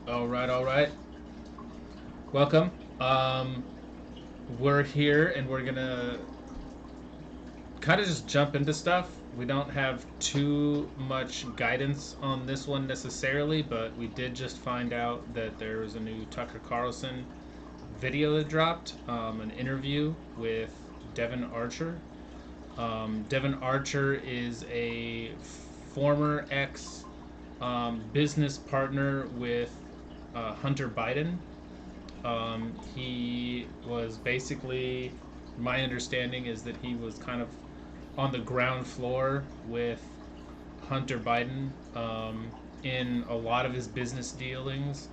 All right, all right. Welcome. We're here and we're gonna kind of just jump into stuff. We don't have too much guidance on this one necessarily, but we did just find out that there was a new Tucker Carlson video that dropped, an interview with Devon Archer. Devon Archer is a former ex business partner with Hunter Biden. He was basically, my understanding is that he was kind of on the ground floor with Hunter Biden in a lot of his business dealings.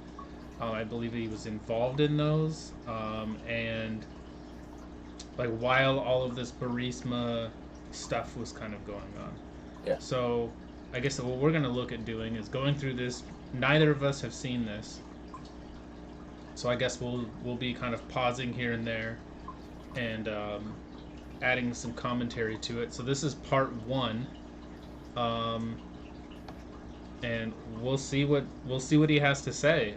I believe he was involved in those. And like while all of this Burisma stuff was kind of going on. Yeah. So I guess what we're going to look at doing is going through this. Neither of us have seen this. So I guess we'll be kind of pausing here and there and adding some commentary to it. So this is part one, and we'll see what he has to say.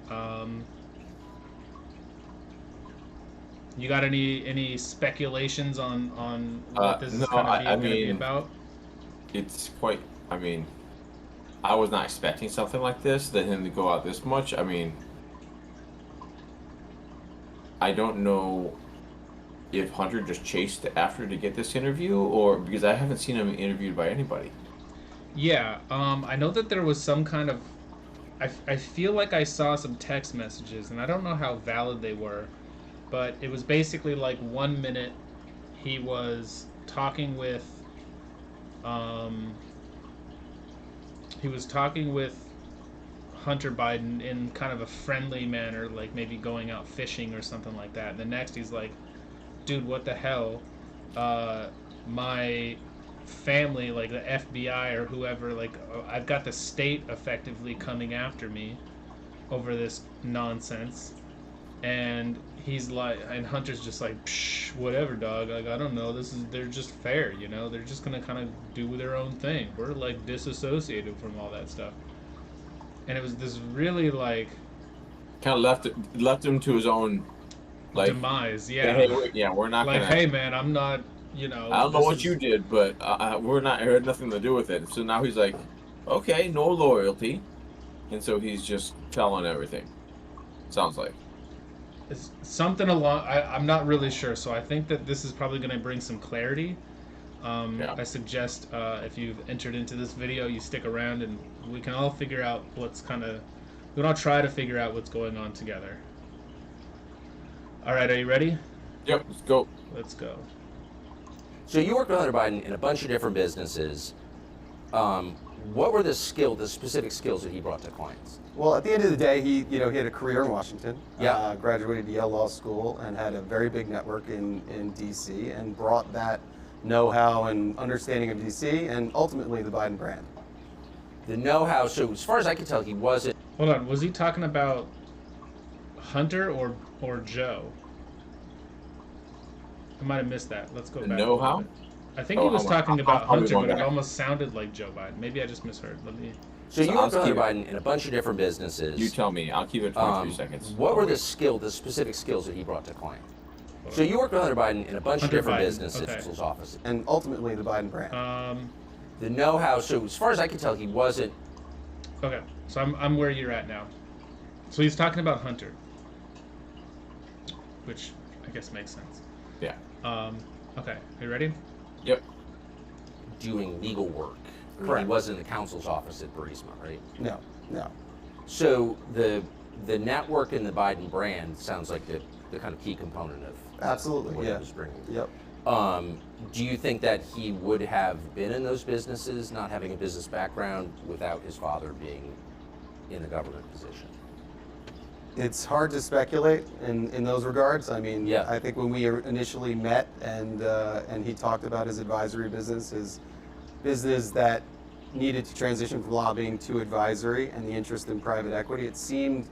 You got any speculations on what this No, is kind of I going to be mean, about? it's quite. I mean, I was not expecting something like this, that him to go out this much. I mean, I don't know if Hunter just chased after to get this interview, or because I haven't seen him interviewed by anybody. Yeah, I know that there was some kind of. I feel like I saw some text messages, and I don't know how valid they were, but it was basically like 1 minute he was talking with. He was talking with Hunter Biden in kind of a friendly manner, like maybe going out fishing or something like that. And the next he's like, dude, what the hell? My family, like the FBI or whoever, like I've got the state effectively coming after me over this nonsense. And he's like, and Hunter's just like, psh, whatever, dog. Like, I don't know. They're just fair, you know? They're just gonna kind of do their own thing. We're like disassociated from all that stuff. And it was this really like Kind of left him to his own, like, demise, hey, yeah. yeah, we're not Like, gonna. hey, man, I'm not, I don't know this what is you did, but we're not. It had nothing to do with it. So now he's like, okay, no loyalty, and so he's just telling everything. Sounds like. it's something along. I'm not really sure, so I think that this is probably going to bring some clarity. Yeah. I suggest if you've entered into this video, you stick around and we can all figure out what's kind of. We can all try to figure out what's going on together. All right, are you ready? Yep. Let's go. Let's go. So you worked with Hunter Biden in a bunch of different businesses. What were the specific skills that he brought to clients? Well, at the end of the day, he had a career in Washington. Yeah. Graduated Yale Law School and had a very big network in D.C. and brought that know-how and understanding of D.C. and ultimately the Biden brand. The know-how. So as far as I can tell, he wasn't. Hold on. Was he talking about Hunter or Joe? I might have missed that. Let's go The back. know-how? I think he was talking about I'll Hunter, but it back. almost sounded like Joe Biden. Maybe I just misheard. Let me. So you So worked with I'll Hunter keep Biden in a bunch of different businesses. You tell me. I'll keep it 23 seconds. What were Oh, the specific skills that he brought to clients? So you worked with Hunter Biden in a bunch of Hunter different Biden, businesses. okay. His office. And ultimately the Biden brand. The know-how. So as far as I can tell, he wasn't. Okay, so I'm where you're at now. So he's talking about Hunter, which I guess makes sense. Yeah. Okay, are you ready? Yep. Doing legal work. I mean, Correct. he was in the counsel's office at Burisma, right? No. So the network and the Biden brand sounds like the kind of key component of Absolutely, what yeah. he was bringing. Yep. Do you think that he would have been in those businesses, not having a business background, without his father being in a government position? It's hard to speculate in those regards. I mean, Yeah. I think when we initially met and he talked about his advisory business, his business that needed to transition from lobbying to advisory and the interest in private equity, it seemed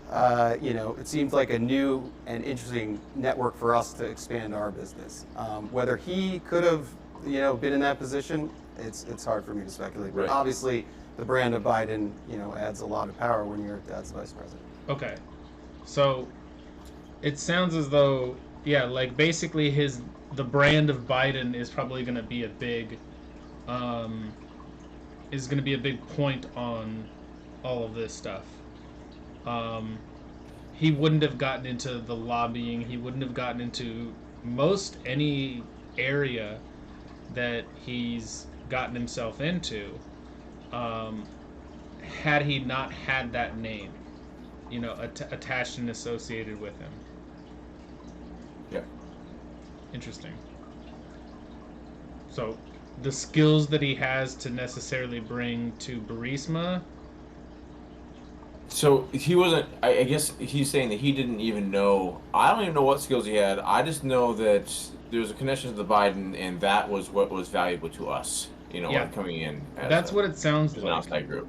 like a new and interesting network for us to expand our business. Whether he could have, been in that position, it's hard for me to speculate. But Right. obviously, the brand of Biden, adds a lot of power when you're dad's vice president. Okay. So it sounds as though, yeah, like basically the brand of Biden is probably going to be a big point on all of this stuff. He wouldn't have gotten into the lobbying. He wouldn't have gotten into most any area that he's gotten himself into had he not had that name, attached and associated with him. Yeah. Interesting. So, the skills that he has to necessarily bring to Burisma. So he wasn't. I guess he's saying that he didn't even know. I don't even know what skills he had. I just know that there was a connection to the Biden, and that was what was valuable to us. Yeah. Like coming in. That's what it sounds as like. an outside group.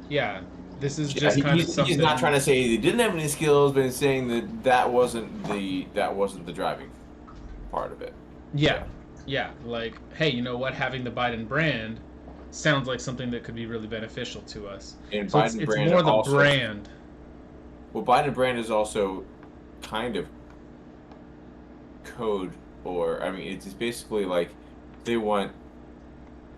Yeah. This is Yeah, just kind of something. He's not trying to say he didn't have any skills, but he's saying that wasn't the driving part of it. Yeah. Like, hey, you know what? Having the Biden brand sounds like something that could be really beneficial to us. And So Biden it's brand more the also, brand. Well, Biden brand is also kind of code, or I mean, it's basically like they want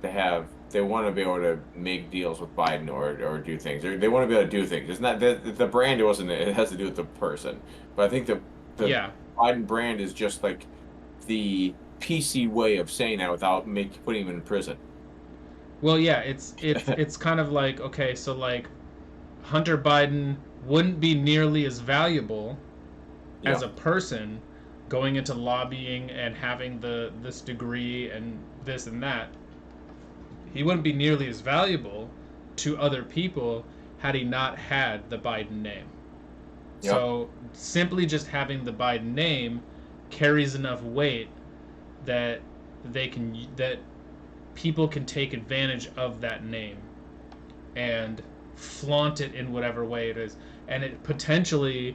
to be able to make deals with Biden or do things. They want to be able to do things. It's not the brand. It has to do with the person. But I think the Biden brand is just like the PC way of saying that without putting him in prison. Well, yeah, it's kind of like, okay, so like Hunter Biden wouldn't be nearly as valuable as a person going into lobbying and having this degree and this and that. He wouldn't be nearly as valuable to other people had he not had the Biden name. Yep. So simply just having the Biden name carries enough weight that people can take advantage of that name and flaunt it in whatever way it is, and it potentially,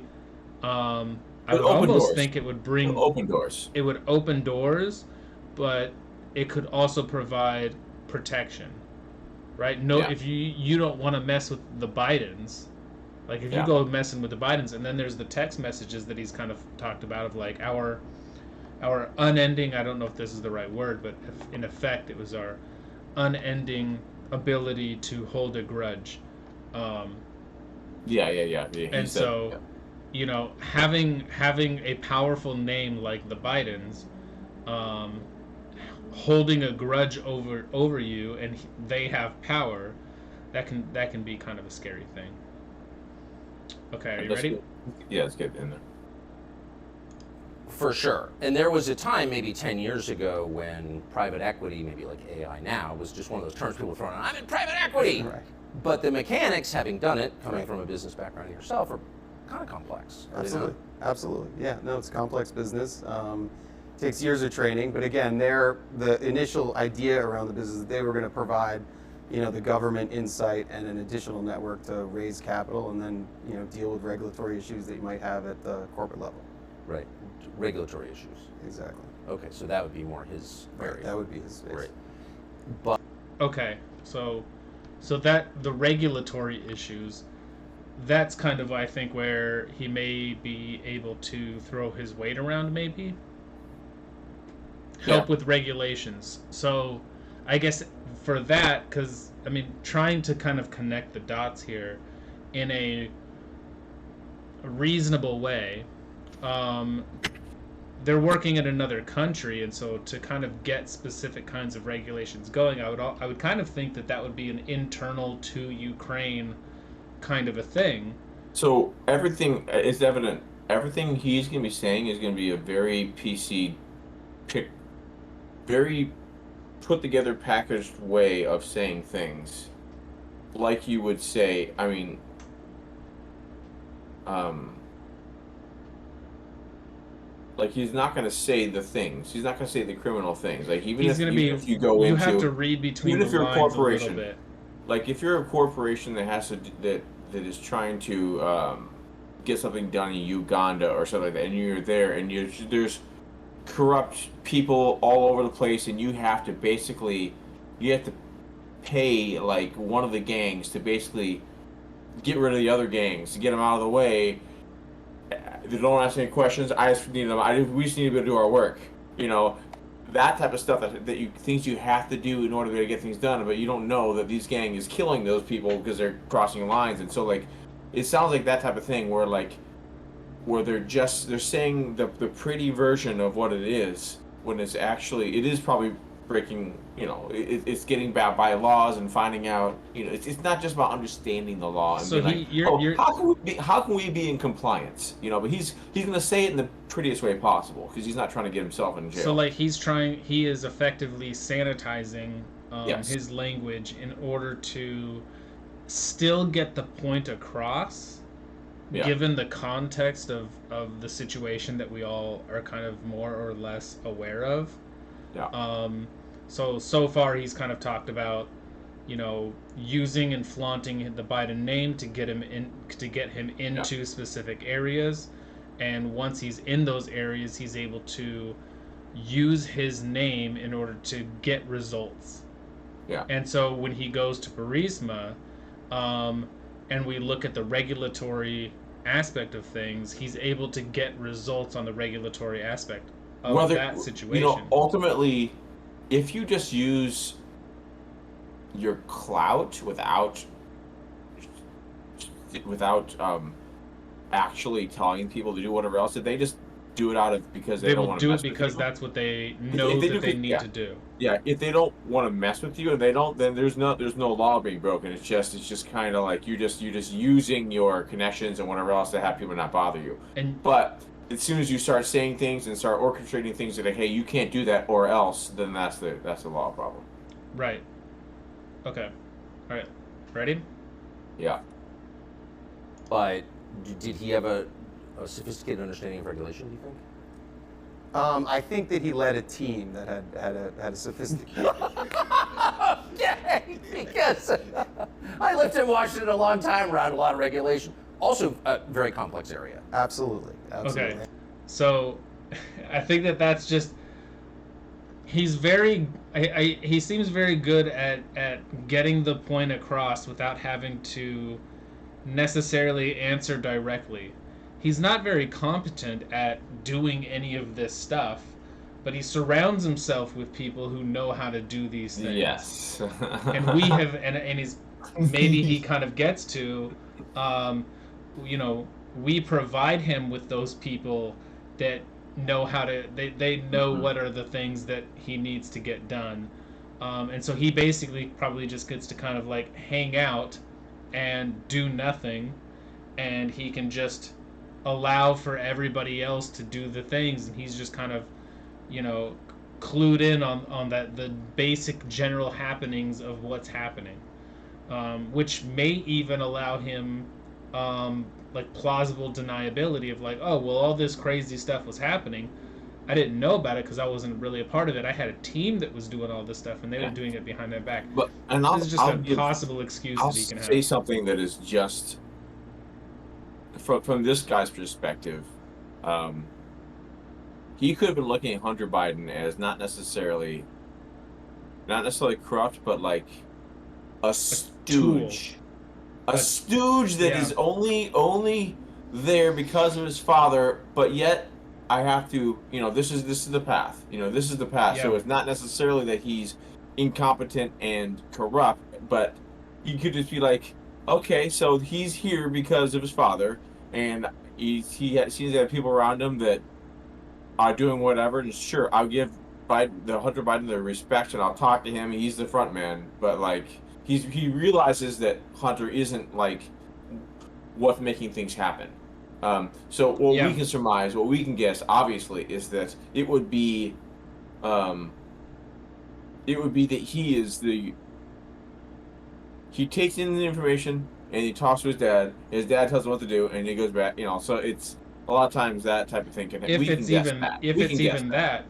I would almost think it would bring open doors. It would open doors, but it could also provide protection, right? If you don't want to mess with the Bidens, like if you go messing with the Bidens, and then there's the text messages that he's kind of talked about of like our unending, I don't know if this is the right word, but in effect it was our unending ability to hold a grudge. And so, having a powerful name like the Bidens, holding a grudge over you, and they have power, that can be kind of a scary thing. Okay, are you ready? Yeah, let's get in there. For sure. And there was a time, maybe 10 years ago, when private equity, maybe like AI now, was just one of those terms people throw around, I'm in private equity! Right. But the mechanics, having done it, coming from a business background yourself, are kind of complex. Absolutely. Yeah, no, it's a complex business. Takes years of training, but again, the initial idea around the business that they were going to provide, the government insight and an additional network to raise capital, and then deal with regulatory issues that you might have at the corporate level. Right, regulatory issues. Exactly. Okay, so that would be more his area. Right, that would be his space. Right. But okay, so that the regulatory issues, that's kind of I think where he may be able to throw his weight around, maybe help with regulations. So I guess for that, because I mean, trying to kind of connect the dots here in a reasonable way, they're working in another country, and so to kind of get specific kinds of regulations going, I would kind of think that would be an internal to Ukraine kind of a thing. So everything is evident. Everything he's going to be saying is going to be a very PC, very put together, packaged way of saying things, like you would say. I mean, like he's not going to say the things. He's not going to say the criminal things. Like even if you go into, you have to read between even if the you're a lines corporation, a little bit. Like if you're a corporation that has to that is trying to get something done in Uganda or something like that, and you're there, and there's corrupt people all over the place, and you have to pay like one of the gangs to basically get rid of the other gangs, to get them out of the way. They don't ask any questions. I just need them. We just need to be able to do our work. You know, that type of stuff that you things you have to do in order to get things done, but you don't know that these gang is killing those people because they're crossing lines. And so like, it sounds like that type of thing where they're saying the pretty version of what it is when it is probably breaking, it's getting bad by laws and finding out, it's not just about understanding the law and So being how can we be in compliance, but he's going to say it in the prettiest way possible because he's not trying to get himself in jail. So like he is effectively sanitizing Yes. his language in order to still get the point across, given the context of the situation that we all are kind of more or less aware of. So far he's kind of talked about, using and flaunting the Biden name to get him into specific areas, and once he's in those areas, he's able to use his name in order to get results. Yeah. And so when he goes to Burisma, and we look at the regulatory aspect of things, he's able to get results on the regulatory aspect of that situation. Ultimately, if you just use your clout without actually telling people to do whatever else, if they just do it because they don't want to mess with you. Because that's what they know that they need to do. Yeah, if they don't want to mess with you and they don't, then there's no law being broken. It's just kind of like you're just using your connections and whatever else to have people not bother you. But as soon as you start saying things and start orchestrating things that, like, hey, you can't do that or else, then that's the law problem. Right. Okay. All right. Ready? Yeah. But did he have a sophisticated understanding of regulation, do you think? I think that he led a team that had a sophisticated. Okay, because I lived in Washington a long time, around a lot of regulation. Also, a very complex area. Absolutely. Okay. So, I think that's just. He's very. He seems very good at getting the point across without having to necessarily answer directly. He's not very competent at doing any of this stuff, but he surrounds himself with people who know how to do these things. Yes. And we have, and he's, maybe he kind of gets to, we provide him with those people that know how to, they know what are the things that he needs to get done. And so he basically probably just gets to kind of like hang out and do nothing, and he can just allow for everybody else to do the things, and he's just kind of, clued in on that, the basic general happenings of what's happening, which may even allow him like plausible deniability of like, oh well, all this crazy stuff was happening, I didn't know about it because I wasn't really a part of it. I had a team that was doing all this stuff, and they were doing it behind their back. But this is just a possible excuse that he can have. I'll say something that is just from this guy's perspective. He could have been looking at Hunter Biden as not necessarily corrupt, but like a stooge. A stooge that is only there because of his father, but yet I have to, this is the path. This is the path. Yeah. So it's not necessarily that he's incompetent and corrupt, but he could just be like, okay, so he's here because of his father, and he seems to have people around him that are doing whatever. And sure, I'll give Hunter Biden the respect, and I'll talk to him. He's the front man, but like he realizes that Hunter isn't like what's making things happen. So what we can surmise, what we can guess, obviously, is that it would be that he takes in the information and he talks to his dad. His dad tells him what to do, and he goes back. So it's a lot of times that type of thing can happen. If it's even that,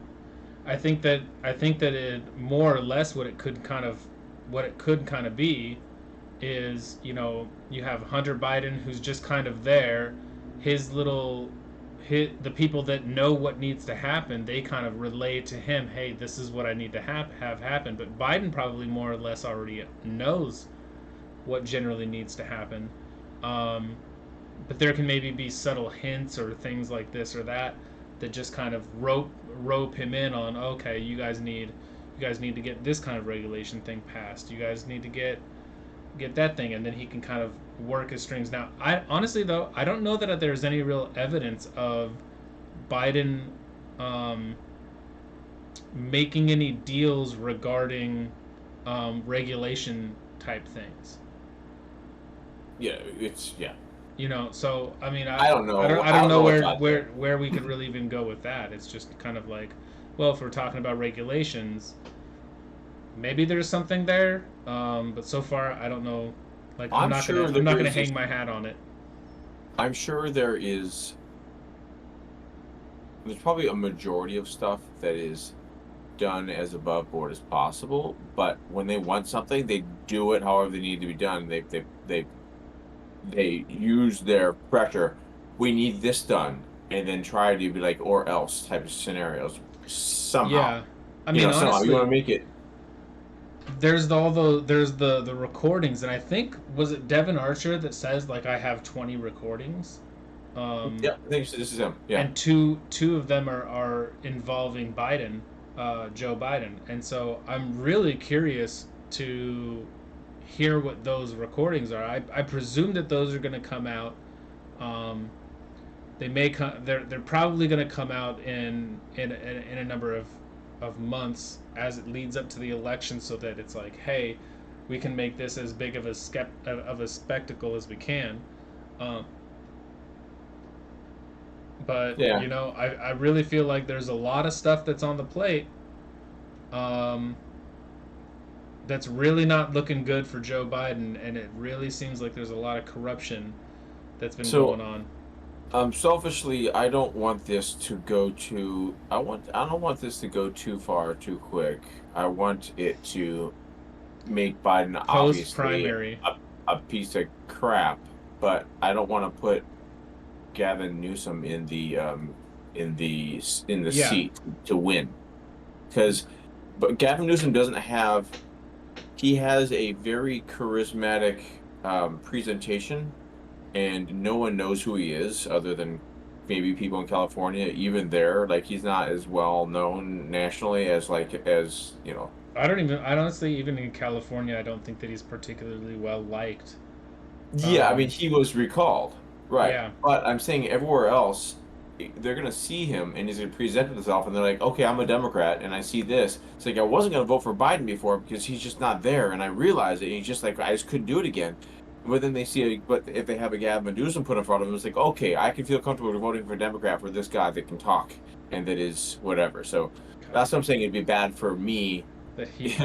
I think that it more or less what it could kind of be is, you have Hunter Biden who's just kind of there. His the people that know what needs to happen, they kind of relay to him, hey, this is what I need to have happen. But Biden probably more or less already knows what generally needs to happen. Um, but there can maybe be subtle hints or things like this or that that just kind of rope him in on, okay, you guys need to get this kind of regulation thing passed. You guys need to get that thing, and then he can kind of work his strings. Now, I honestly though, I don't know that there's any real evidence of Biden um, making any deals regarding regulation type things. Yeah, it's yeah. You know, so I mean, I don't know. I don't know what's out there. where we could really even go with that. It's just kind of like, well, if we're talking about regulations, maybe there's something there. But so far, I don't know. Like, I'm not gonna hang my hat on it. I'm sure there's probably a majority of stuff that is done as above board as possible. But when they want something, they do it however they need to be done. They use their pressure. We need this done, and then try to be like or else type of scenarios somehow. Yeah, I mean, honestly, somehow you want to make it. There's the recordings, and I think was it Devon Archer that says like I have 20 recordings. Yeah, I think this is him. Yeah, and two of them are involving Biden, Joe Biden, and so I'm really curious to hear what those recordings are. I presume that those are going to come out. They may come. They're probably going to come out in a number of months as it leads up to the election, so that it's like, hey, we can make this as big of a spectacle as we can. But yeah. you know, I really feel like there's a lot of stuff that's on the plate. That's really not looking good for Joe Biden, and it really seems like there's a lot of corruption that's been going on. Selfishly, I don't want this to go too. I don't want this to go too far too quick. I want it to make Biden Post-primary obviously a piece of crap, but I don't want to put Gavin Newsom in the seat to win, but Gavin Newsom doesn't have. He has a very charismatic presentation, and no one knows who he is other than maybe people in California. Even there, like, he's not as well known nationally as you know. I honestly, even in California, I don't think that he's particularly well liked. Yeah, I mean, he was recalled, right? Yeah. But I'm saying everywhere else, they're gonna see him and he's gonna present himself, and they're like, okay, I'm a Democrat, and I see this. It's like I wasn't gonna vote for Biden before because he's just not there, and I realized it. And he's just like, I just couldn't do it again. But then but if they have a Gavin Newsom put in front of him, it's like, okay, I can feel comfortable voting for a Democrat for this guy that can talk and that is whatever. So that's what I'm saying. It'd be bad for me,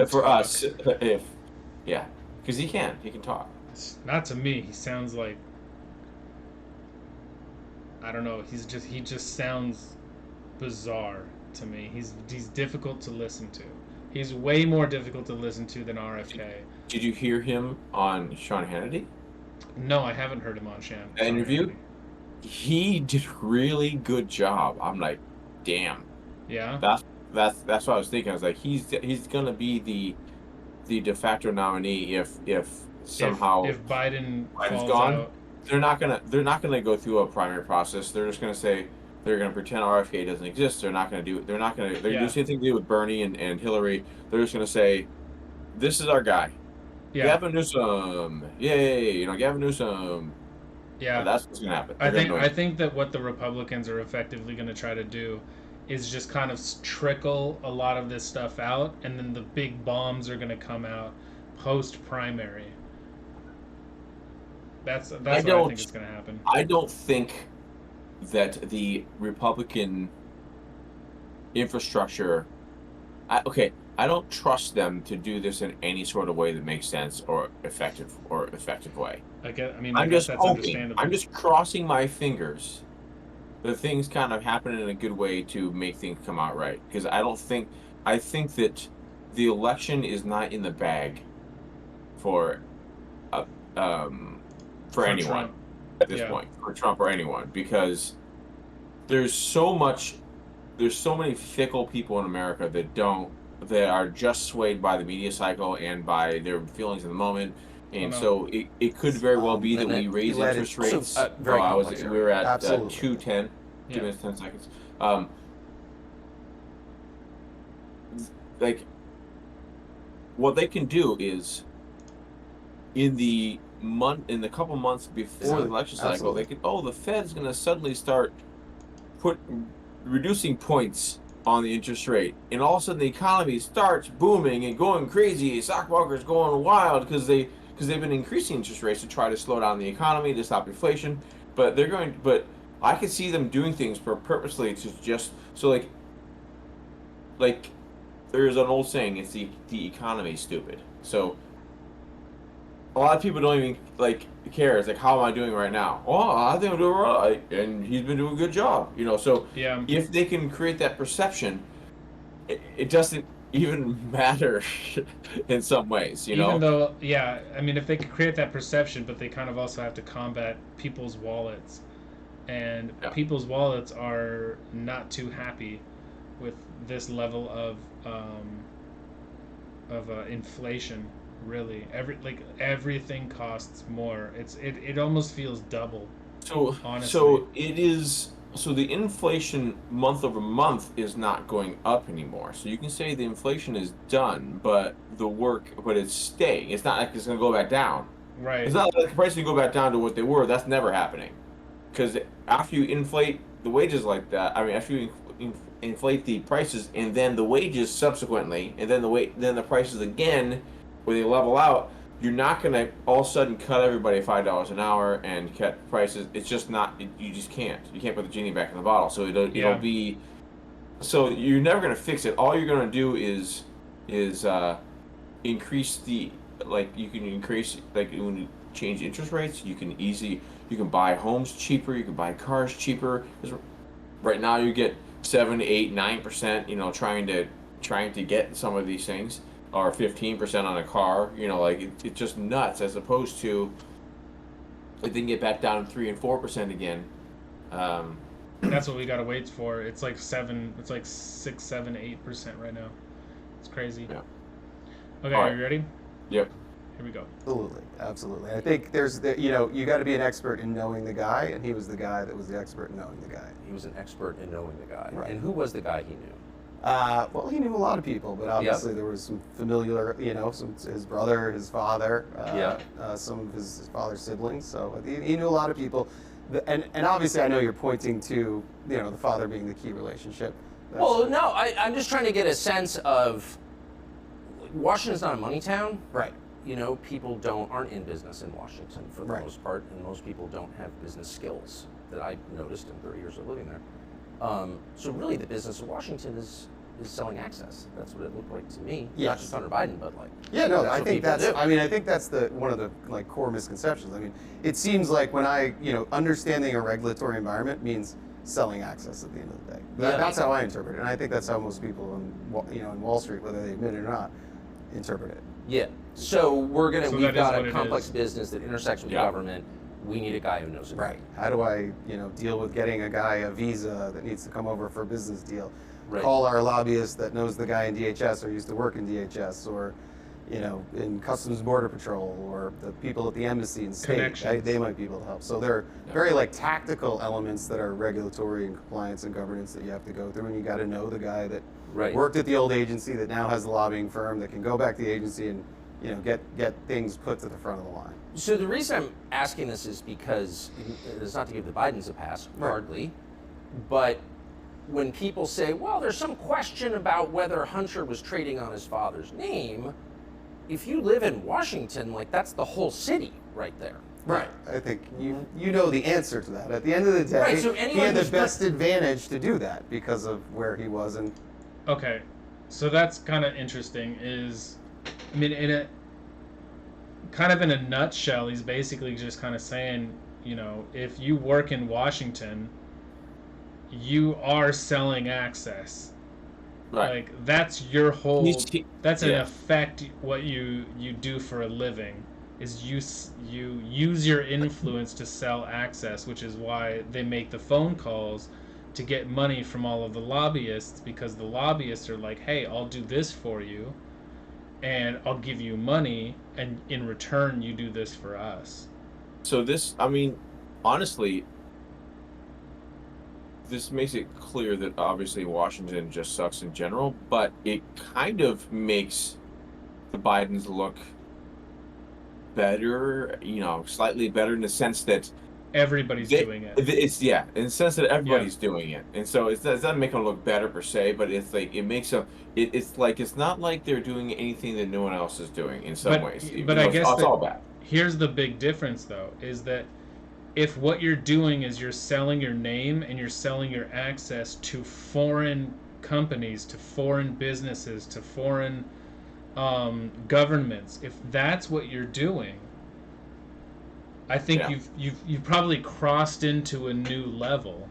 for us, because he can talk. Not to me. He sounds like, I don't know. He just sounds bizarre to me. He's difficult to listen to. He's way more difficult to listen to than RFK. Did you hear him on Sean Hannity? No, I haven't heard him on Sean. That interview? He did a really good job. I'm like, damn. Yeah. That's what I was thinking. I was like, he's gonna be the de facto nominee if somehow if Biden's gone. Out. They're not gonna go through a primary process. They're just gonna say they're gonna pretend RFK doesn't exist. They're gonna do the same thing they do with Bernie and Hillary. They're just gonna say, this is our guy. Yeah. Gavin Newsom, yay! Gavin Newsom. Yeah, that's what's gonna happen. I think that what the Republicans are effectively going to try to do is just kind of trickle a lot of this stuff out, and then the big bombs are going to come out post primary. That's what I think is going to happen. I don't think that the Republican infrastructure. I don't trust them to do this in any sort of way that makes sense or effective way. I'm just hoping. I'm just crossing my fingers that things kind of happen in a good way to make things come out right. Because I think that the election is not in the bag for anyone Trump. at this point, for Trump or anyone, because there's so many fickle people in America that are just swayed by the media cycle and by their feelings in the moment. And so it could very well be that we raise interest rates. So, very complex we were at Absolutely. 2:10, 2 minutes 10 seconds. Like, what they can do is in the couple months before the election cycle, they could, the Fed's going to suddenly start reducing points on the interest rate, and all of a sudden the economy starts booming and going crazy. Stock market's going wild because they've been increasing interest rates to try to slow down the economy, to stop inflation. But I could see them doing things purposely to just so like there's an old saying, it's the economy stupid. So a lot of people don't even care. It's like, how am I doing right now? Oh, I think I'm doing right, and he's been doing a good job. So if they can create that perception, it doesn't even matter in some ways. Even though, I mean, if they could create that perception, but they kind of also have to combat people's wallets, and people's wallets are not too happy with this level of inflation. Really, everything costs more. It almost feels double. So honestly. So the inflation month over month is not going up anymore. So you can say the inflation is done, but it's staying. It's not like it's going to go back down. Right. It's not like the prices go back down to what they were. That's never happening. Because after you inflate the wages like that, after you inflate the prices and then the wages subsequently, and then the prices again, where they level out, you're not going to all of a sudden cut everybody $5 an hour and cut prices. It's just not. You just can't. You can't put the genie back in the bottle. So it'll be. So you're never going to fix it. All you're going to do is increase the you can increase when you change interest rates. You can buy homes cheaper. You can buy cars cheaper. Right now you get 7, 8, 9%. Trying to get some of these things. Or 15% on a car, it's just nuts. As opposed to, if they can get back down to 3 and 4% again. That's what we gotta wait for. It's like 7. It's like 6, 7, 8% right now. It's crazy. Yeah. Okay, are you ready? Yep. Here we go. Absolutely. I think you got to be an expert in knowing the guy, and he was the guy that was the expert in knowing the guy. He was an expert in knowing the guy. Right. And who was the guy he knew? Well, he knew a lot of people, but obviously there was some familiar, his brother, his father, some of his father's siblings. So he knew a lot of people, and obviously I know you're pointing to the father being the key relationship. I'm just trying to get a sense of Washington's not a money town, right? People aren't in business in Washington for the most part, and most people don't have business skills that I noticed in 30 years of living there. So really, the business of Washington is selling access. That's what it looked like to me. Yes. Not just Hunter Biden, but I think that's one of the core misconceptions. It seems like when understanding a regulatory environment means selling access at the end of the day. That's how I interpret it, and I think that's how most people in Wall Street, whether they admit it or not, interpret it. Yeah. So we've got a complex is. Business that intersects with government. We need a guy who knows it. Right. How do I, deal with getting a guy a visa that needs to come over for a business deal? Right. Call our lobbyist that knows the guy in DHS or used to work in DHS or, in Customs Border Patrol or the people at the embassy in state. They might be able to help. So there are very tactical elements that are regulatory and compliance and governance that you have to go through, and you got to know the guy that worked at the old agency that now has the lobbying firm that can go back to the agency and get things put to the front of the line. So the reason I'm asking this is because it's not to give the Bidens a pass, hardly, but when people say, well, there's some question about whether Hunter was trading on his father's name, if you live in Washington, that's the whole city right there. Right. I think you know the answer to that. At the end of the day, so he had the best advantage to do that because of where he was. Okay, so that's kind of interesting. In a nutshell, he's basically just kind of saying, if you work in Washington, you are selling access. Right. That's your whole. That's in effect what you do for a living. Is you use your influence to sell access, which is why they make the phone calls to get money from all of the lobbyists, because the lobbyists are like, hey, I'll do this for you and I'll give you money, and in return you do this for us. So this, I mean, honestly, this makes it clear that obviously Washington just sucks in general, but it kind of makes the Bidens look better, slightly better in the sense that everybody's doing it. It's in the sense that everybody's doing it, and so it doesn't make them look better per se, but it's like it makes them. It's like it's not like they're doing anything that no one else is doing in some ways. But I guess it's all bad. Here's the big difference, though, is that if what you're doing is you're selling your name and you're selling your access to foreign companies, to foreign businesses, to foreign governments, if that's what you're doing, I think you've probably crossed into a new level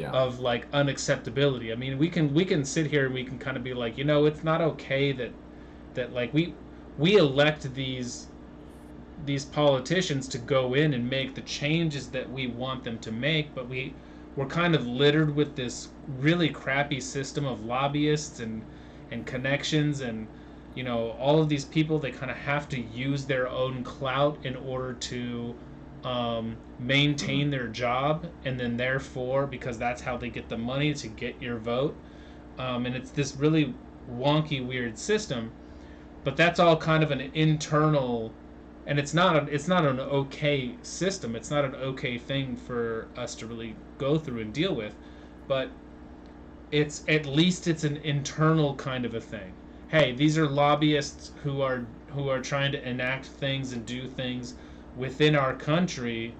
of like unacceptability. I mean, we can sit here and we can kind of be like, it's not okay that like we elect these politicians to go in and make the changes that we want them to make, but we're kind of littered with this really crappy system of lobbyists and connections, and all of these people, they kind of have to use their own clout in order to maintain their job, and then therefore, because that's how they get the money to get your vote, and it's this really wonky, weird system. But that's all kind of an internal, and it's not an okay system. It's not an okay thing for us to really go through and deal with, but it's at least it's an internal kind of a thing. Hey, these are lobbyists who are trying to enact things and do things within our country,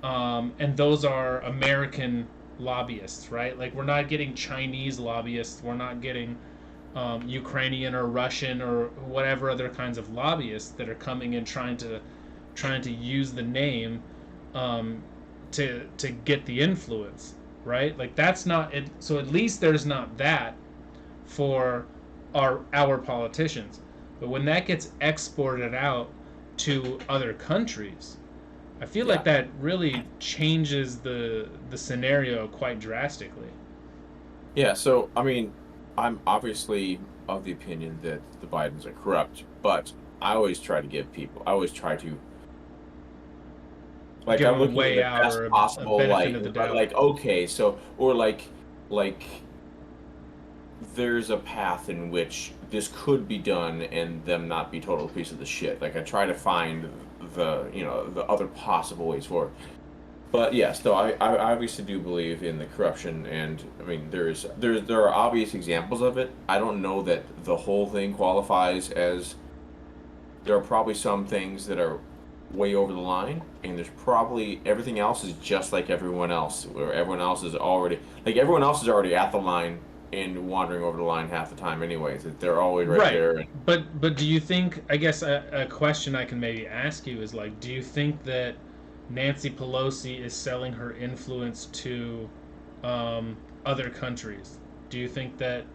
and those are American lobbyists, right? Like, we're not getting Chinese lobbyists, we're not getting Ukrainian or Russian or whatever other kinds of lobbyists that are coming in trying to use the name to get the influence, right? Like, that's not it. So at least there's not that for our politicians. But when that gets exported out to other countries, I feel like that really changes the scenario quite drastically. Yeah, so I mean, I'm obviously of the opinion that the Bidens are corrupt, but I always try to like, I'm looking at the best possible, like okay, so, or like there's a path in which this could be done and them not be total piece of the shit. Like, I try to find the other possible ways forward. But yes, though I obviously do believe in the corruption, and I mean there are obvious examples of it. I don't know that the whole thing qualifies as. There are probably some things that are way over the line, and there's probably everything else is just like everyone else, where everyone else is already at the line and wandering over the line half the time anyways. They're always right there. But do you think, I guess a question I can maybe ask you is, like, do you think that Nancy Pelosi is selling her influence to other countries? Do you think that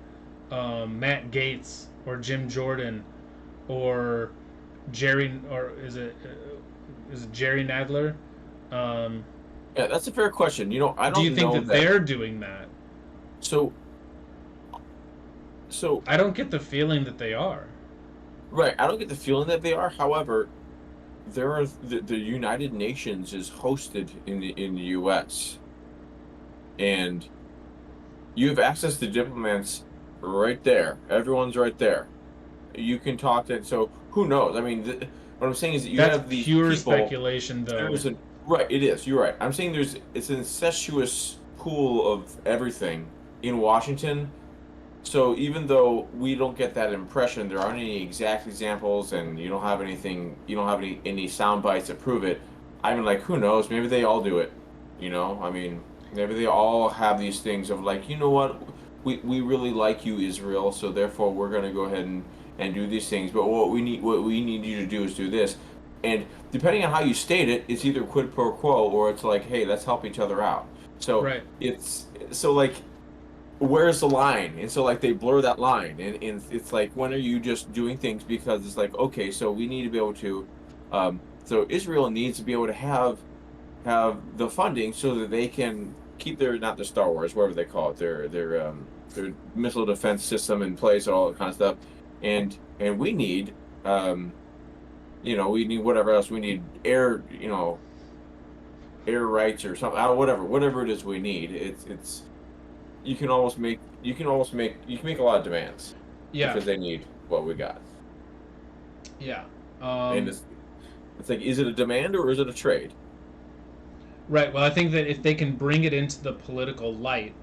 Matt Gaetz or Jim Jordan or Jerry, or is it Jerry Nadler? Yeah, that's a fair question. I don't know. Do you think that they're doing that? So I don't get the feeling that they are. Right, I don't get the feeling that they are. However, there are the United Nations is hosted in the U.S. and you have access to diplomats right there. Everyone's right there. You can talk to. So who knows? I mean, what I'm saying is that you have these pure people, speculation, though. Right, it is. You're right. I'm saying it's an incestuous pool of everything in Washington. So even though we don't get that impression, there aren't any exact examples, and you don't have any sound bites that prove it. I mean, like, who knows? Maybe they all do it. I mean, maybe they all have these things of like, you know what, we really like you, Israel, so therefore we're going to go ahead and do these things. But what we need you to do is do this. And depending on how you state it, it's either quid pro quo or it's like, hey, let's help each other out. So right. It's so like, where's the line? And so like they blur that line, and it's like, when are you just doing things because it's like, okay, so we need to be able to so Israel needs to be able to have the funding so that they can keep their, not their Star Wars, whatever they call it, their missile defense system in place and all that kind of stuff, and we need we need whatever else we need, air rights or something, whatever it is we need. It's you can make a lot of demands. Yeah. Because they need what we got. Yeah. And it's like, is it a demand or is it a trade? Right. Well, I think that if they can bring it into the political light,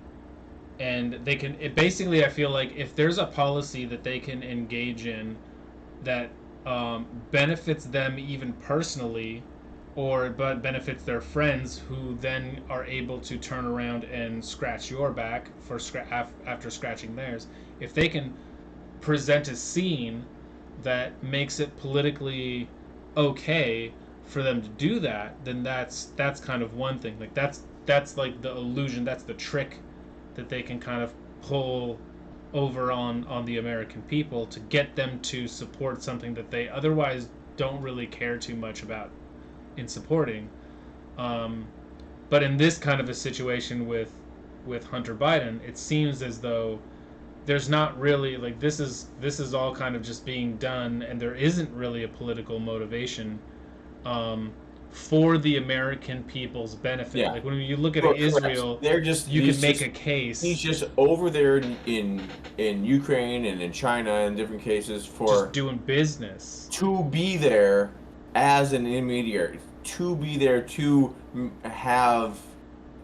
and they can, basically, I feel like if there's a policy that they can engage in that benefits them even personally, but benefits their friends, who then are able to turn around and scratch your back after scratching theirs. If they can present a scene that makes it politically okay for them to do that, then that's kind of one thing. Like that's like the illusion, that's the trick that they can kind of pull over on the American people to get them to support something that they otherwise don't really care too much about in supporting. But in this kind of a situation with Hunter Biden, it seems as though there's not really, like, this is all kind of just being done, and there isn't really a political motivation for the American people's benefit. Yeah. Like when you look at Israel, you can make a case. He's just over there in Ukraine and in China in different cases for just doing business, to be there as an intermediary, to be there to have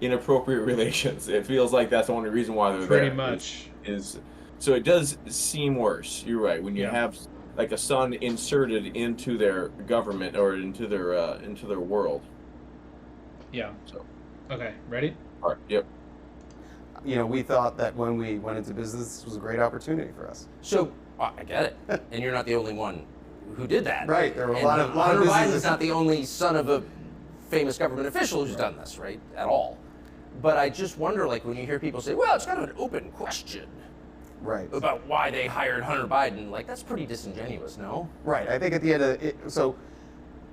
inappropriate relations. It feels like that's the only reason why they're pretty there. Much is so it does seem worse. You're right. When you have like a son inserted into their government or into their world. Yeah. So. Okay. Ready? All right. Yep. We thought that when we went into business, this was a great opportunity for us. So I get it, and you're not the only one who did that. Right. There were a lot of Hunter businesses. Biden's not the only son of a famous government official who's done this, right? At all. But I just wonder, like, when you hear people say, "Well, it's kind of an open question." Right. About why they hired Hunter Biden, like, that's pretty disingenuous, no? Right. I think at the end of it, so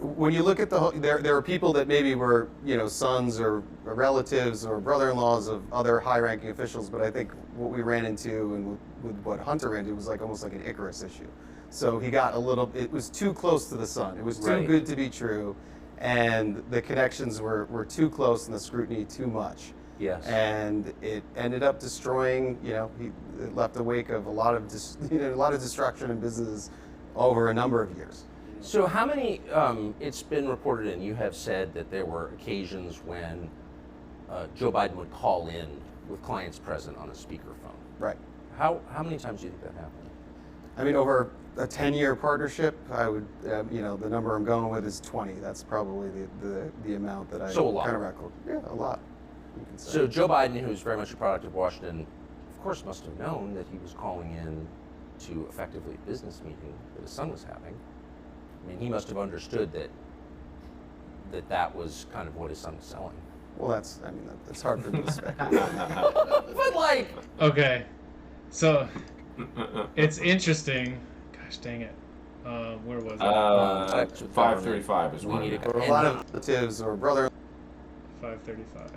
when you look at the whole, there are people that maybe were, sons or relatives or brother-in-laws of other high-ranking officials, but I think what we ran into and with what Hunter ran into was like almost like an Icarus issue. So he got it was too close to the sun. It was too good to be true, and the connections were too close and the scrutiny too much. Yes. And it ended up destroying, it left a wake of a lot of destruction in businesses over a number of years. So how many, it's been reported, and you have said that there were occasions when Joe Biden would call in with clients present on a speakerphone. Right. How many times do you think that happened? I mean, over a 10-year partnership, I would, the number I'm going with is 20. That's probably the amount that I kind of record. Yeah, a lot. So Joe Biden, who's very much a product of Washington, of course must have known that he was calling in to effectively a business meeting that his son was having. I mean, he must have understood that was kind of what his son was selling. Well, that's hard for me to speculate. But like... Okay, so it's interesting. Gosh dang it. Where was it? 535 is one. Or a lot of relatives or brother. 535.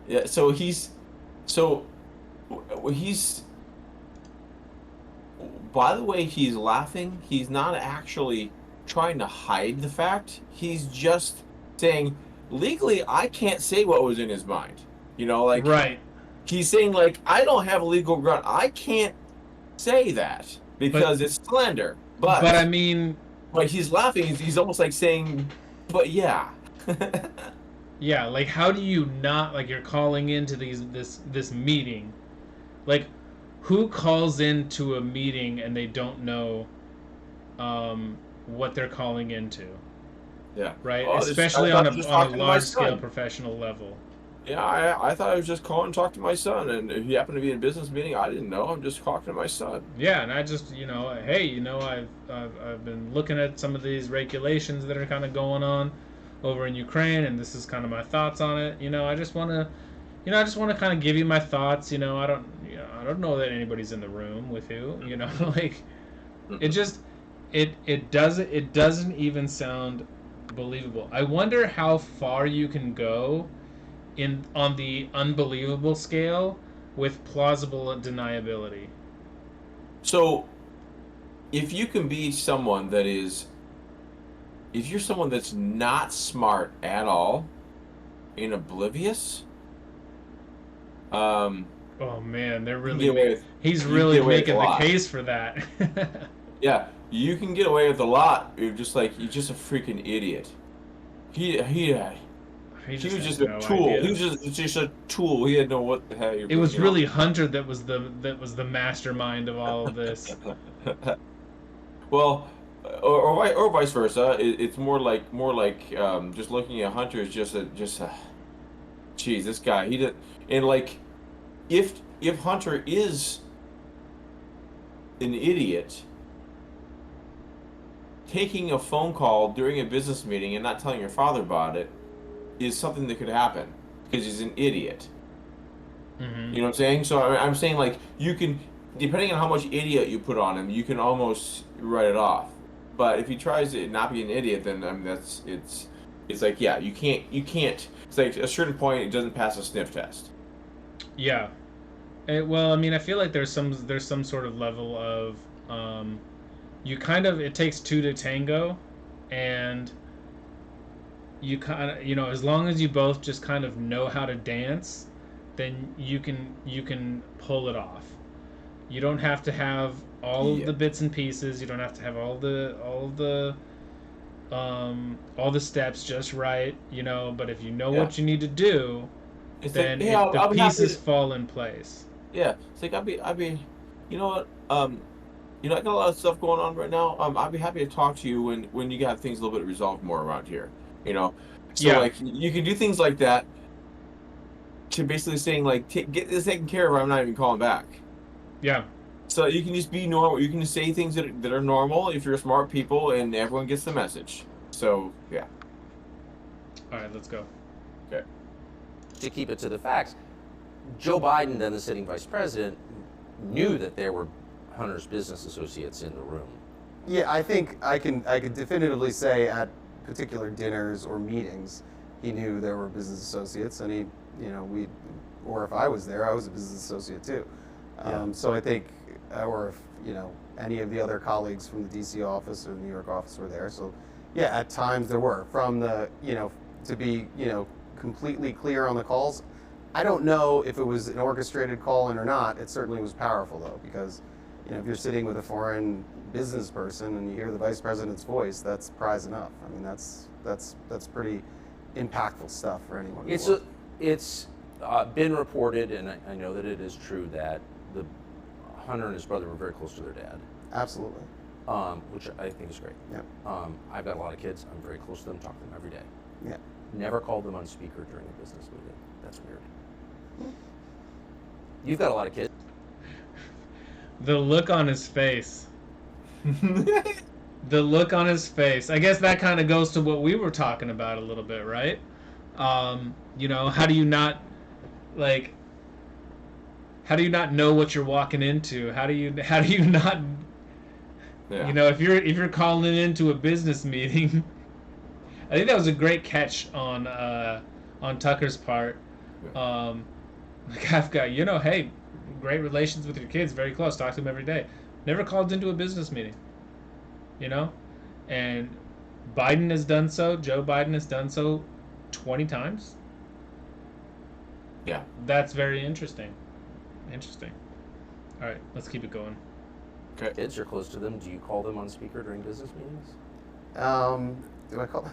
Yeah, so he's by the way he's laughing, he's not actually trying to hide the fact. He's just saying, legally, I can't say what was in his mind. Right. He's saying, like, I don't have a legal ground. I can't say that because it's slander. But I mean... But he's laughing. He's almost like saying, but yeah. Yeah, like, how do you not, like, you're calling into this meeting. Like, who calls into a meeting and they don't know what they're calling into? Yeah. Right? Well, especially on a large-scale professional level. Yeah, I thought I was just calling to talk to my son, and if he happened to be in a business meeting, I didn't know. I'm just talking to my son. Yeah, and I just, hey, I've been looking at some of these regulations that are kind of going on over in Ukraine, and this is kind of my thoughts on it. I just want to, kind of give you my thoughts. I don't know that anybody's in the room with you. Like, it just, it doesn't even sound believable. I wonder how far you can go on the unbelievable scale with plausible deniability. So, if you can be someone that is, if you're someone that's not smart at all and oblivious, oh man, he's really making the case for that. Yeah, you can get away with a lot. You're just a freaking idiot. He was just a tool. Idea. He was just a tool. He had no what the hell. It was really Hunter that was the mastermind of all of this. Well, or vice versa. It's more like just looking at Hunter is just a geez, this guy, he did. And like if Hunter is an idiot, taking a phone call during a business meeting and not telling your father about it is something that could happen because he's an idiot. Mm-hmm. You know what I'm saying? So I'm saying, like, you can, depending on how much idiot you put on him, you can almost write it off. But if he tries to not be an idiot, then I mean it's like, yeah, you can't. It's like at a certain point it doesn't pass a sniff test. Yeah. Well, I mean, I feel like there's some sort of level of it takes two to tango, and you kind of, as long as you both just kind of know how to dance, then you can pull it off. You don't have to have all of the bits and pieces. You don't have to have all the steps just right, but if you know what you need to do, then the pieces fall in place. Yeah, it's like I'd be, you know what, I got a lot of stuff going on right now. I'd be happy to talk to you when you got things a little bit resolved more around here, So like you can do things like that to basically saying like get this taken care of, or I'm not even calling back. Yeah. So you can just be normal. You can just say things that are normal if you're smart people, and everyone gets the message. So yeah. All right, let's go. Okay. To keep it to the facts, Joe Biden, then the sitting vice president, knew that there were Hunter's business associates in the room. Yeah, I think I could definitively say at particular dinners or meetings, he knew there were business associates, and he, or if I was there, I was a business associate too. So I think, or if any of the other colleagues from the DC office or the New York office were there. So yeah, at times there were, from the to be completely clear on the calls. I don't know if it was an orchestrated call in or not. It certainly was powerful though, because if you're sitting with a foreign business person and you hear the vice president's voice, that's prize enough. I mean, that's pretty impactful stuff for anyone. It's been reported, and I know that it is true, that the Hunter and his brother were very close to their dad. Absolutely. Which I think is great. Yeah. I've got a lot of kids. I'm very close to them. Talk to them every day. Yeah. Never called them on speaker during a business meeting. That's weird. You've got a lot of kids. The look on his face. The look on his face. I guess that kind of goes to what we were talking about a little bit, right? How do you not know what you're walking into? How do you not if you're calling into a business meeting? I think that was a great catch on Tucker's part. I've got, hey, great relations with your kids, very close, talk to them every day. Never called into a business meeting. And Biden has done so, Joe Biden has done so 20 times. Yeah. That's very interesting. All right, let's keep it going. Okay. Kids, you're close to them. Do you call them on speaker during business meetings? Do I call?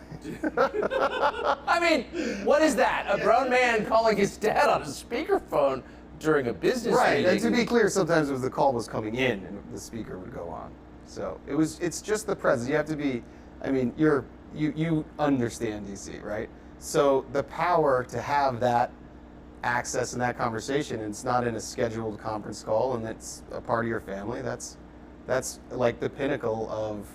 I mean, what is that? A grown man calling his dad on a speakerphone during a business meeting? Right. And to be clear, sometimes if the call was coming in and the speaker would go on. So it's just the presence. You have to be. I mean, you understand DC, right? So the power to have that access and that conversation, and it's not in a scheduled conference call, and it's a part of your family. That's like the pinnacle of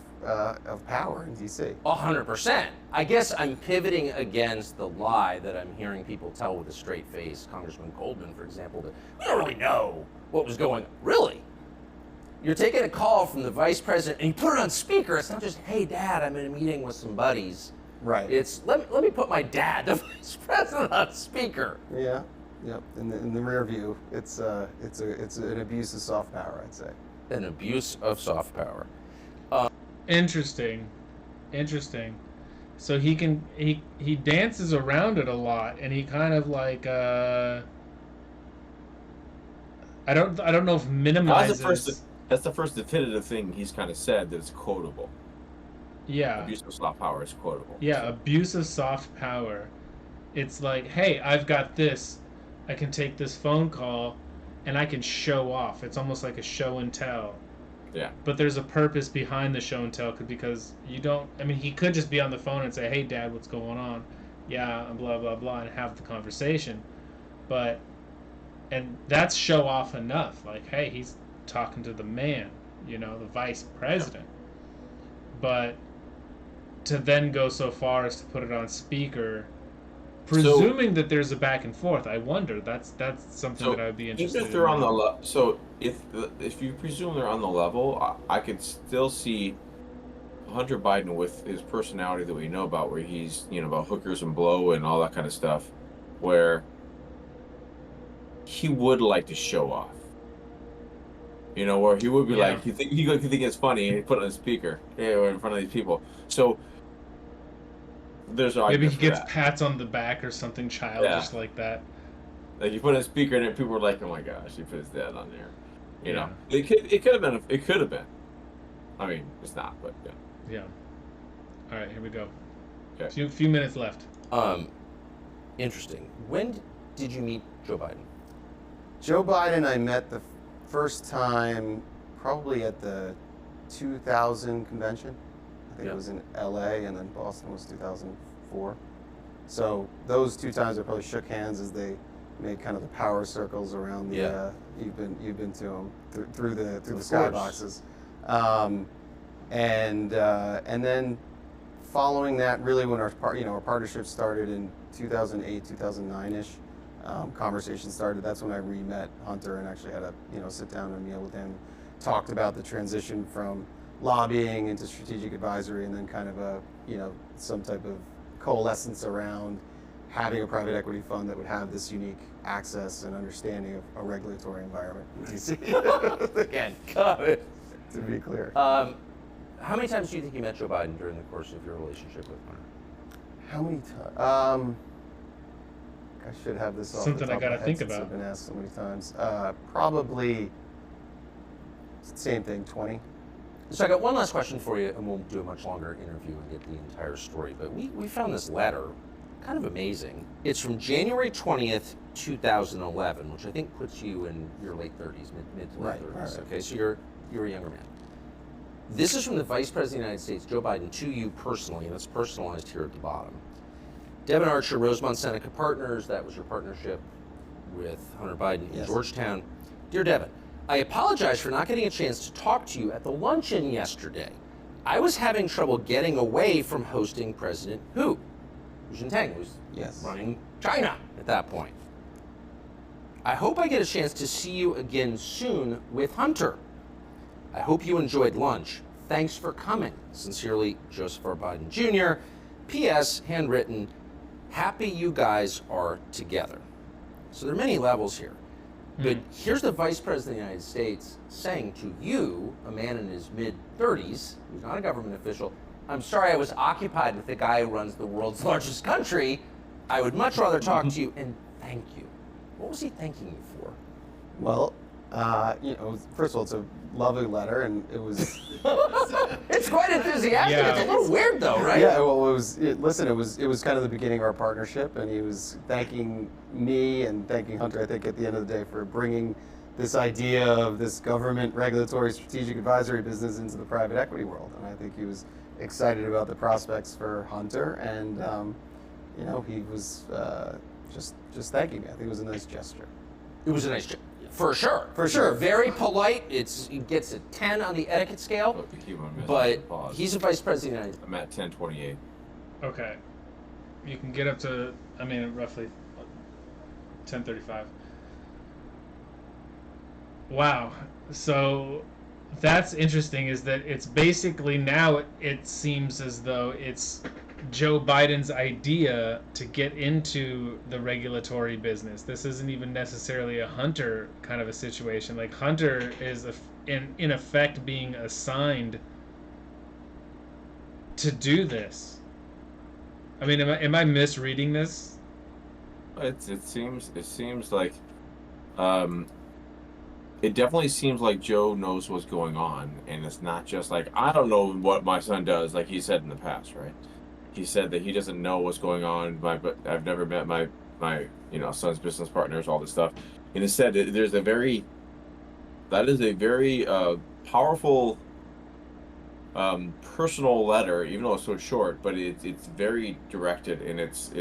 power in DC. 100%. I guess I'm pivoting against the lie that I'm hearing people tell with a straight face. Congressman Goldman, for example, that we don't really know what was going on. Really? You're taking a call from the vice president and you put it on speaker. It's not just, hey, Dad, I'm in a meeting with some buddies. Right. It's let me put my dad, the vice president, on speaker. Yeah. Yep. In the rear view, it's an abuse of soft power, I'd say. An abuse of soft power. Interesting. So he dances around it a lot, and he kind of like I don't know if minimizes. That's the first definitive thing he's kind of said that's quotable. Yeah. Abuse of soft power is quotable. Yeah, abuse of soft power. It's like, hey, I've got this. I can take this phone call, and I can show off. It's almost like a show and tell. Yeah. But there's a purpose behind the show and tell because you don't. I mean, he could just be on the phone and say, "Hey, Dad, what's going on?" Yeah, blah blah blah, and have the conversation. And that's show off enough. Like, hey, he's talking to the man, the vice president. But to then go so far as to put it on speaker, presuming that there's a back and forth, I wonder. That's something that I would be interested in. Even if they're on the level, so if you presume they're on the level, I could still see Hunter Biden with his personality that we know about, where he's about hookers and blow and all that kind of stuff, where he would like to show off. Where he would be like, he think it's funny, and he put it on the speaker, or in front of these people. So there's maybe he gets pats on the back or something childish like that. Like you put it on speaker, and then people were like, "Oh my gosh, he put his dad on there." It could have been. It could have been. I mean, it's not, but yeah. Yeah. All right, here we go. Okay. Few minutes left. Interesting. When did you meet Joe Biden? Joe Biden, I met the first time probably at the 2000 convention. I think it was in LA, and then Boston was 2004. So those two times I probably shook hands as they made kind of the power circles around the. You've been to them through the skyboxes, and then following that, really when our partnership started in 2008, 2009ish. Conversation started. That's when I re-met Hunter and actually had a sit down and meal with him. Talked about the transition from lobbying into strategic advisory, and then kind of a some type of coalescence around having a private equity fund that would have this unique access and understanding of a regulatory environment in DC. Again, got it. To be clear. How many times do you think you met Joe Biden during the course of your relationship with Hunter? How many times? I should have this off Something the top I gotta of my think head since about. I've been asked so many times. Probably same thing, 20. So I got one last question for you, and we'll do a much longer interview and get the entire story. But we found this letter, kind of amazing. It's from January 20th, 2011, which I think puts you in your late 30s, mid to late 30s. Right. Okay, so you're a younger man. This is from the Vice President of the United States, Joe Biden, to you personally, and it's personalized here at the bottom. Devon Archer, Rosemont Seneca Partners, that was your partnership with Hunter Biden in Georgetown. Dear Devon, I apologize for not getting a chance to talk to you at the luncheon yesterday. I was having trouble getting away from hosting President Hu Jintang, who was running China at that point. I hope I get a chance to see you again soon with Hunter. I hope you enjoyed lunch. Thanks for coming. Sincerely, Joseph R. Biden Jr. P.S. Handwritten, happy you guys are together. So there are many levels here. But here's the Vice President of the United States saying to you, a man in his mid-30s, who's not a government official, I'm sorry I was occupied with the guy who runs the world's largest country. I would much rather talk to you, and thank you. What was he thanking you for? Well, first of all, it's a lovely letter, and it was. It's quite enthusiastic. Yeah. It's a little weird, though, right? Yeah. Well, it was kind of the beginning of our partnership, and he was thanking me and thanking Hunter, I think, at the end of the day, for bringing this idea of this government regulatory strategic advisory business into the private equity world, and I think he was excited about the prospects for Hunter, and he was just thanking me. I think it was a nice gesture. It was a nice gesture. For sure. For sure. Very polite. It gets a 10 on the etiquette scale. But he's a vice president. I'm at 1028. Okay. You can get up to, roughly 10:35. Wow. So that's interesting, is that it's basically now it seems as though it's Joe Biden's idea to get into the regulatory business. This isn't even necessarily a Hunter kind of a situation. Like Hunter is in effect being assigned to do this. I mean, am I misreading this? It seems like it definitely seems like Joe knows what's going on, and it's not just like, I don't know what my son does, like he said in the past, right? He said that he doesn't know what's going on. But I've never met my son's business partners, all this stuff. And it said that that is a very powerful personal letter, even though it's so short. But it's very directed, and it's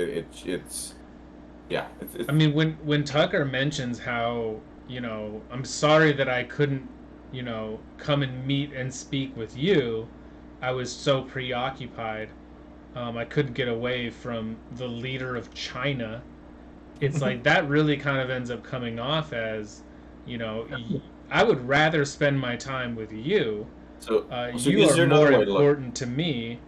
I mean, when Tucker mentions how, I'm sorry that I couldn't, come and meet and speak with you, I was so preoccupied. I couldn't get away from the leader of China. It's like that really kind of ends up coming off as, I would rather spend my time with you. So you are more important to me,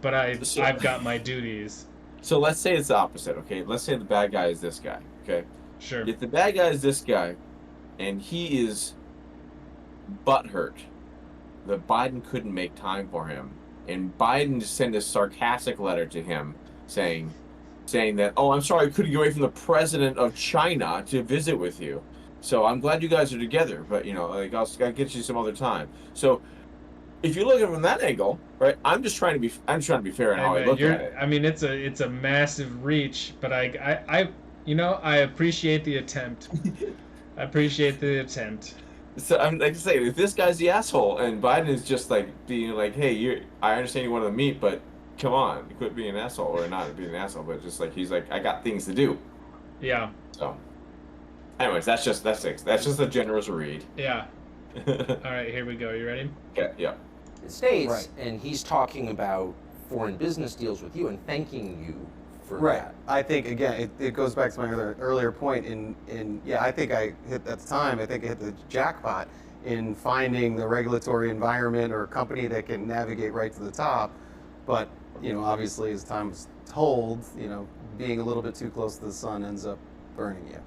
but I've got my duties. So let's say it's the opposite, okay? Let's say the bad guy is this guy, okay? Sure. If the bad guy is this guy, and he is butthurt that Biden couldn't make time for him, and Biden just sent a sarcastic letter to him saying that, oh, I'm sorry I couldn't get away from the president of China to visit with you. So I'm glad you guys are together, but I'll get you some other time. So if you look at it from that angle, right? I'm just trying to be fair in how I look at it. I mean, it's a massive reach, but I appreciate the attempt. I appreciate the attempt. So I'm like saying, if this guy's the asshole and Biden is just like being like, hey, I understand you want to meet, but come on, you quit being an asshole, or not being an asshole, but just like he's like, I got things to do. Yeah. So, anyways, that's just a generous read. Yeah. All right, here we go. You ready? Okay. Yeah. It states, Right. and he's talking about foreign business deals with you and thanking you for Right. that. I think again, it goes back to my earlier point. I think I hit at the time. I think I hit the jackpot in finding the regulatory environment or a company that can navigate right to the top. But obviously, as time was told, being a little bit too close to the sun ends up burning you.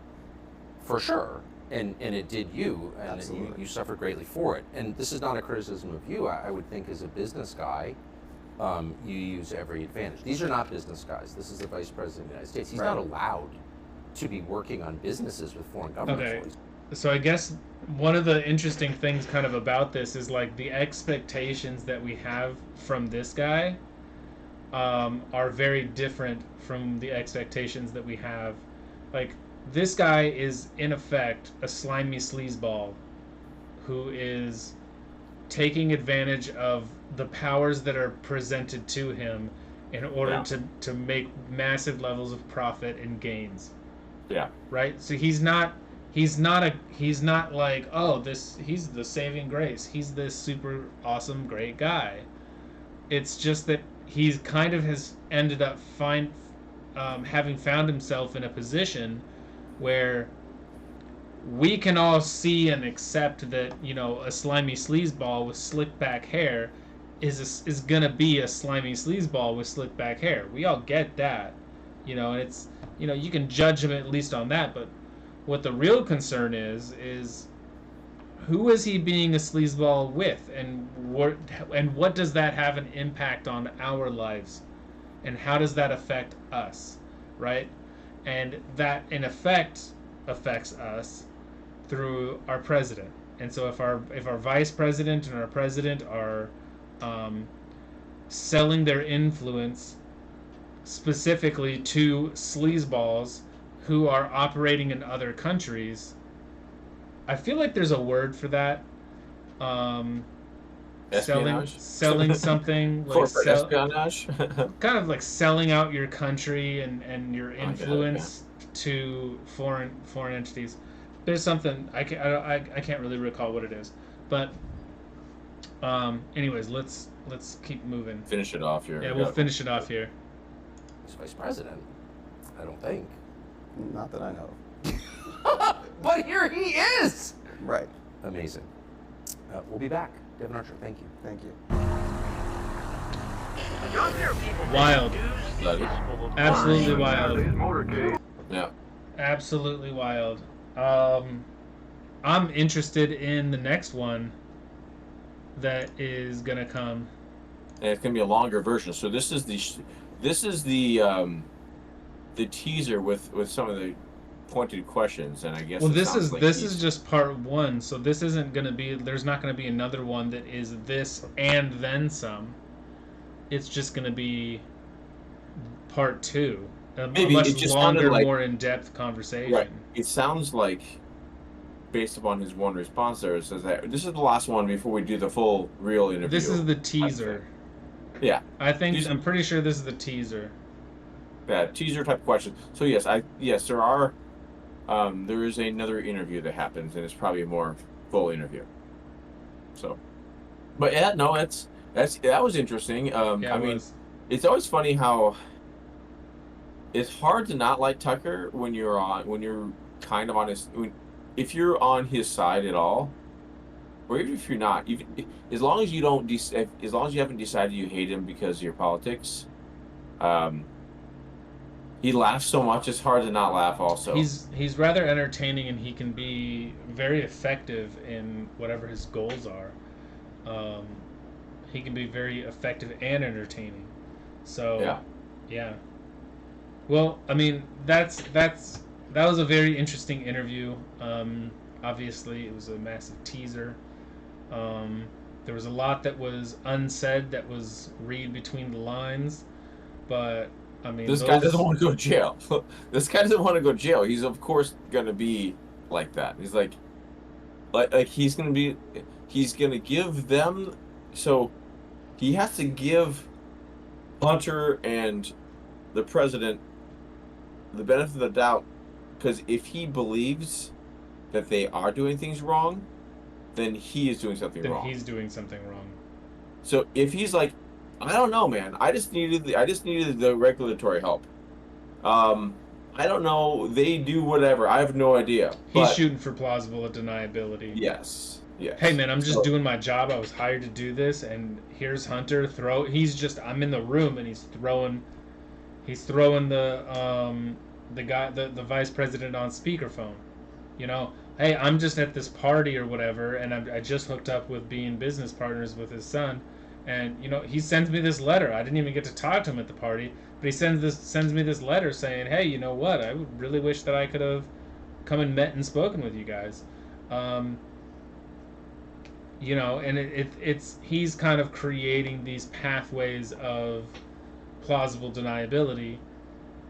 For sure. And it did you, and Absolutely. you suffered greatly for it. And this is not a criticism of you. I would think as a business guy, you use every advantage. These are not business guys. This is the Vice President of the United States. He's not allowed to be working on businesses with foreign government employees. So I guess one of the interesting things kind of about this is like the expectations that we have from this guy are very different from the expectations that we have. Like, this guy is in effect a slimy sleazeball who is taking advantage of the powers that are presented to him in order to make massive levels of profit and gains. Yeah. Right? So he's not like, oh, he's the saving grace. He's this super awesome great guy. It's just that he's kind of has ended up having found himself in a position where we can all see and accept that a slimy sleazeball with slick back hair is gonna be a slimy sleazeball with slick back hair. We all get that, and it's you can judge him at least on that. But what the real concern is who is he being a sleazeball with, and what does that have an impact on our lives, and how does that affect us, right? And that in effect affects us through our president. And so if our vice president and our president are selling their influence specifically to sleazeballs who are operating in other countries, I feel like there's a word for that. Selling something like corporate espionage. kind of like selling out your country and your influence to foreign entities. There's something I can't really recall what it is, but anyways, let's keep moving. Finish it off here. Yeah, we'll finish it off here. He's vice president. I don't think. Not that I know. But here he is. Right. Amazing. We'll be back. Devon Archer, thank you. Thank you. Wild. Absolutely wild. Yeah. Absolutely wild. I'm interested in the next one that is gonna come. And it's gonna be a longer version. So this is the teaser with some of the pointed questions, and I guess Well, it sounds like this is just part one, so this isn't gonna be. There's not gonna be another one that is this and then some. It's just gonna be part two, a maybe much it just sounded longer, like more in-depth conversation. right. It sounds like based upon his one response there, it says that this is the last one before we do the full real interview. This is the teaser. Yeah, I'm pretty sure this is the teaser. Yeah, teaser type question. So yes, there are. There is another interview that happens, and it's probably a more full interview. So, but yeah, no, that was interesting. Yeah, I mean, it's always funny how it's hard to not like Tucker when you're kind of on his if you're on his side at all, or even if you're not, even as long as you don't as long as you haven't decided you hate him because of your politics, he laughs so much it's hard to not laugh. Also, he's rather entertaining, and he can be very effective in whatever his goals are. He can be very effective and entertaining. So yeah. Well, I mean, that was a very interesting interview. Obviously, it was a massive teaser. There was a lot that was unsaid that was read between the lines, but I mean, this guy doesn't want to go to jail. This guy doesn't want to go to jail. He's of course gonna be like that. He's like he's gonna give them. So he has to give Hunter and the president the benefit of the doubt, because if he believes that they are doing things wrong, then he is doing something wrong. Then he's doing something wrong. So if he's like, I don't know, man, I just needed the regulatory help. I don't know, they do whatever. I have no idea. He's shooting for plausible deniability. Yes. Yes. Hey man, I'm just doing my job. I was hired to do this, and here's Hunter I'm in the room, and he's throwing the guy, the vice president on speakerphone. You know, hey, I'm just at this party or whatever, and I just hooked up with being business partners with his son, and you know, he sends me this letter. I didn't even get to talk to him at the party, but he sends me this letter saying, hey, you know what? I would really wish that I could have come and met and spoken with you guys. You know, and he's kind of creating these pathways of plausible deniability,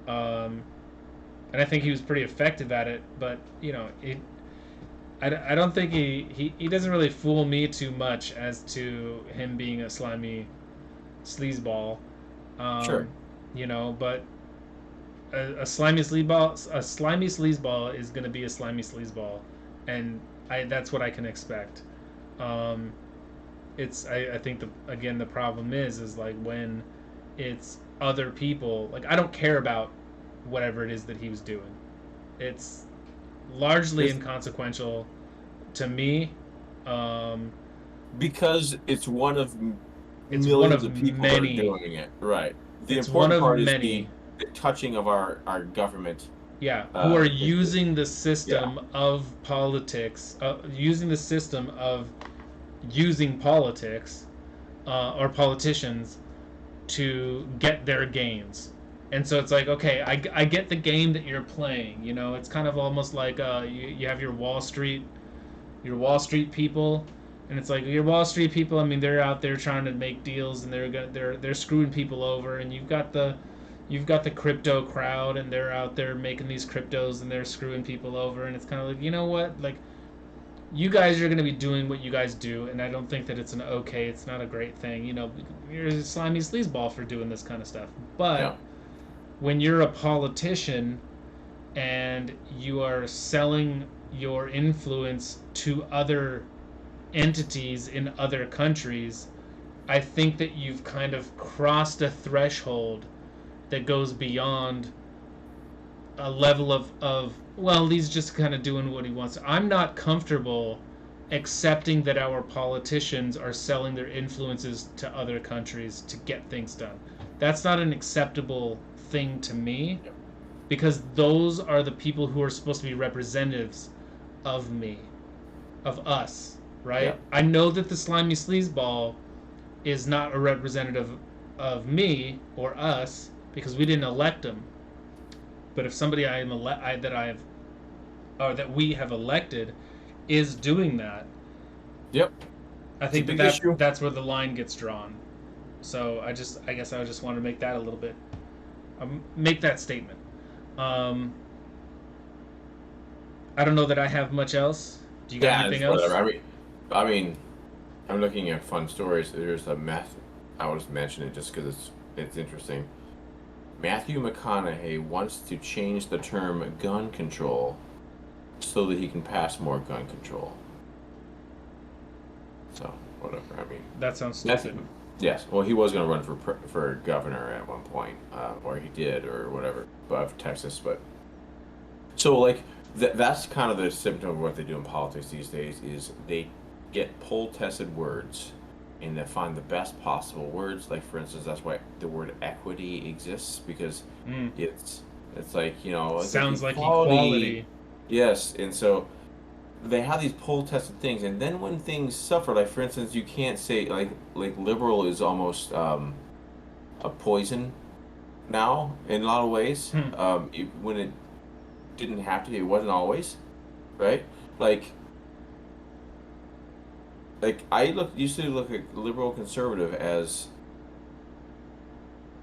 and I think he was pretty effective at it. But you know, I don't think he doesn't really fool me too much as to him being a slimy sleazeball. Sure. You know, but a slimy sleazeball is going to be a slimy sleazeball, and that's what I can expect. I think the problem is like when it's other people, like I don't care about whatever it is that he was doing. It's largely inconsequential to me, because it's one of millions of people many, that are doing it. Right. The important part is the touching of our government. Yeah, who are using the system of politics, using the system of using politics or politicians to get their gains. And so it's like, okay, I get the game that you're playing. You know, it's kind of almost like you have your Wall Street people, and it's like your Wall Street people. I mean, they're out there trying to make deals, and they're screwing people over, and you've got the crypto crowd, and they're out there making these cryptos, and they're screwing people over, and it's kind of like, you know what, like, you guys are going to be doing what you guys do, and I don't think that it's not a great thing. You know, you're a slimy sleazeball for doing this kind of stuff. But when you're a politician and you are selling your influence to other entities in other countries, I think that you've kind of crossed a threshold that goes beyond a level of well, he's just kind of doing what he wants. I'm not comfortable accepting that our politicians are selling their influences to other countries to get things done. That's not an acceptable thing to me, because those are the people who are supposed to be representatives of me, of us, right? Yeah. I know that the slimy sleazeball is not a representative of me or us because we didn't elect him. But if somebody that we have elected is doing that, Yep. I think that's where the line gets drawn. So I guess I just want to make that a little bit, make that statement. I don't know that I have much else. Do you got anything else? Whatever. I mean, I'm looking at fun stories. There's a I will just mention it just because it's interesting. Matthew McConaughey wants to change the term gun control so that he can pass more gun control. So, whatever. I mean, that sounds stupid. Yes. Well, he was going to run for governor at one point, or he did, or whatever, of Texas. But so, like, that's kind of the symptom of what they do in politics these days. Is they get poll-tested words, and they find the best possible words. Like, for instance, that's why the word equity exists, because it's like, you know, sounds like equality. Yes, and so they have these poll-tested things, and then when things suffer, like, for instance, you can't say like liberal is almost a poison now in a lot of ways. When it didn't have to, it wasn't always, right? Like I used to look at liberal conservative as,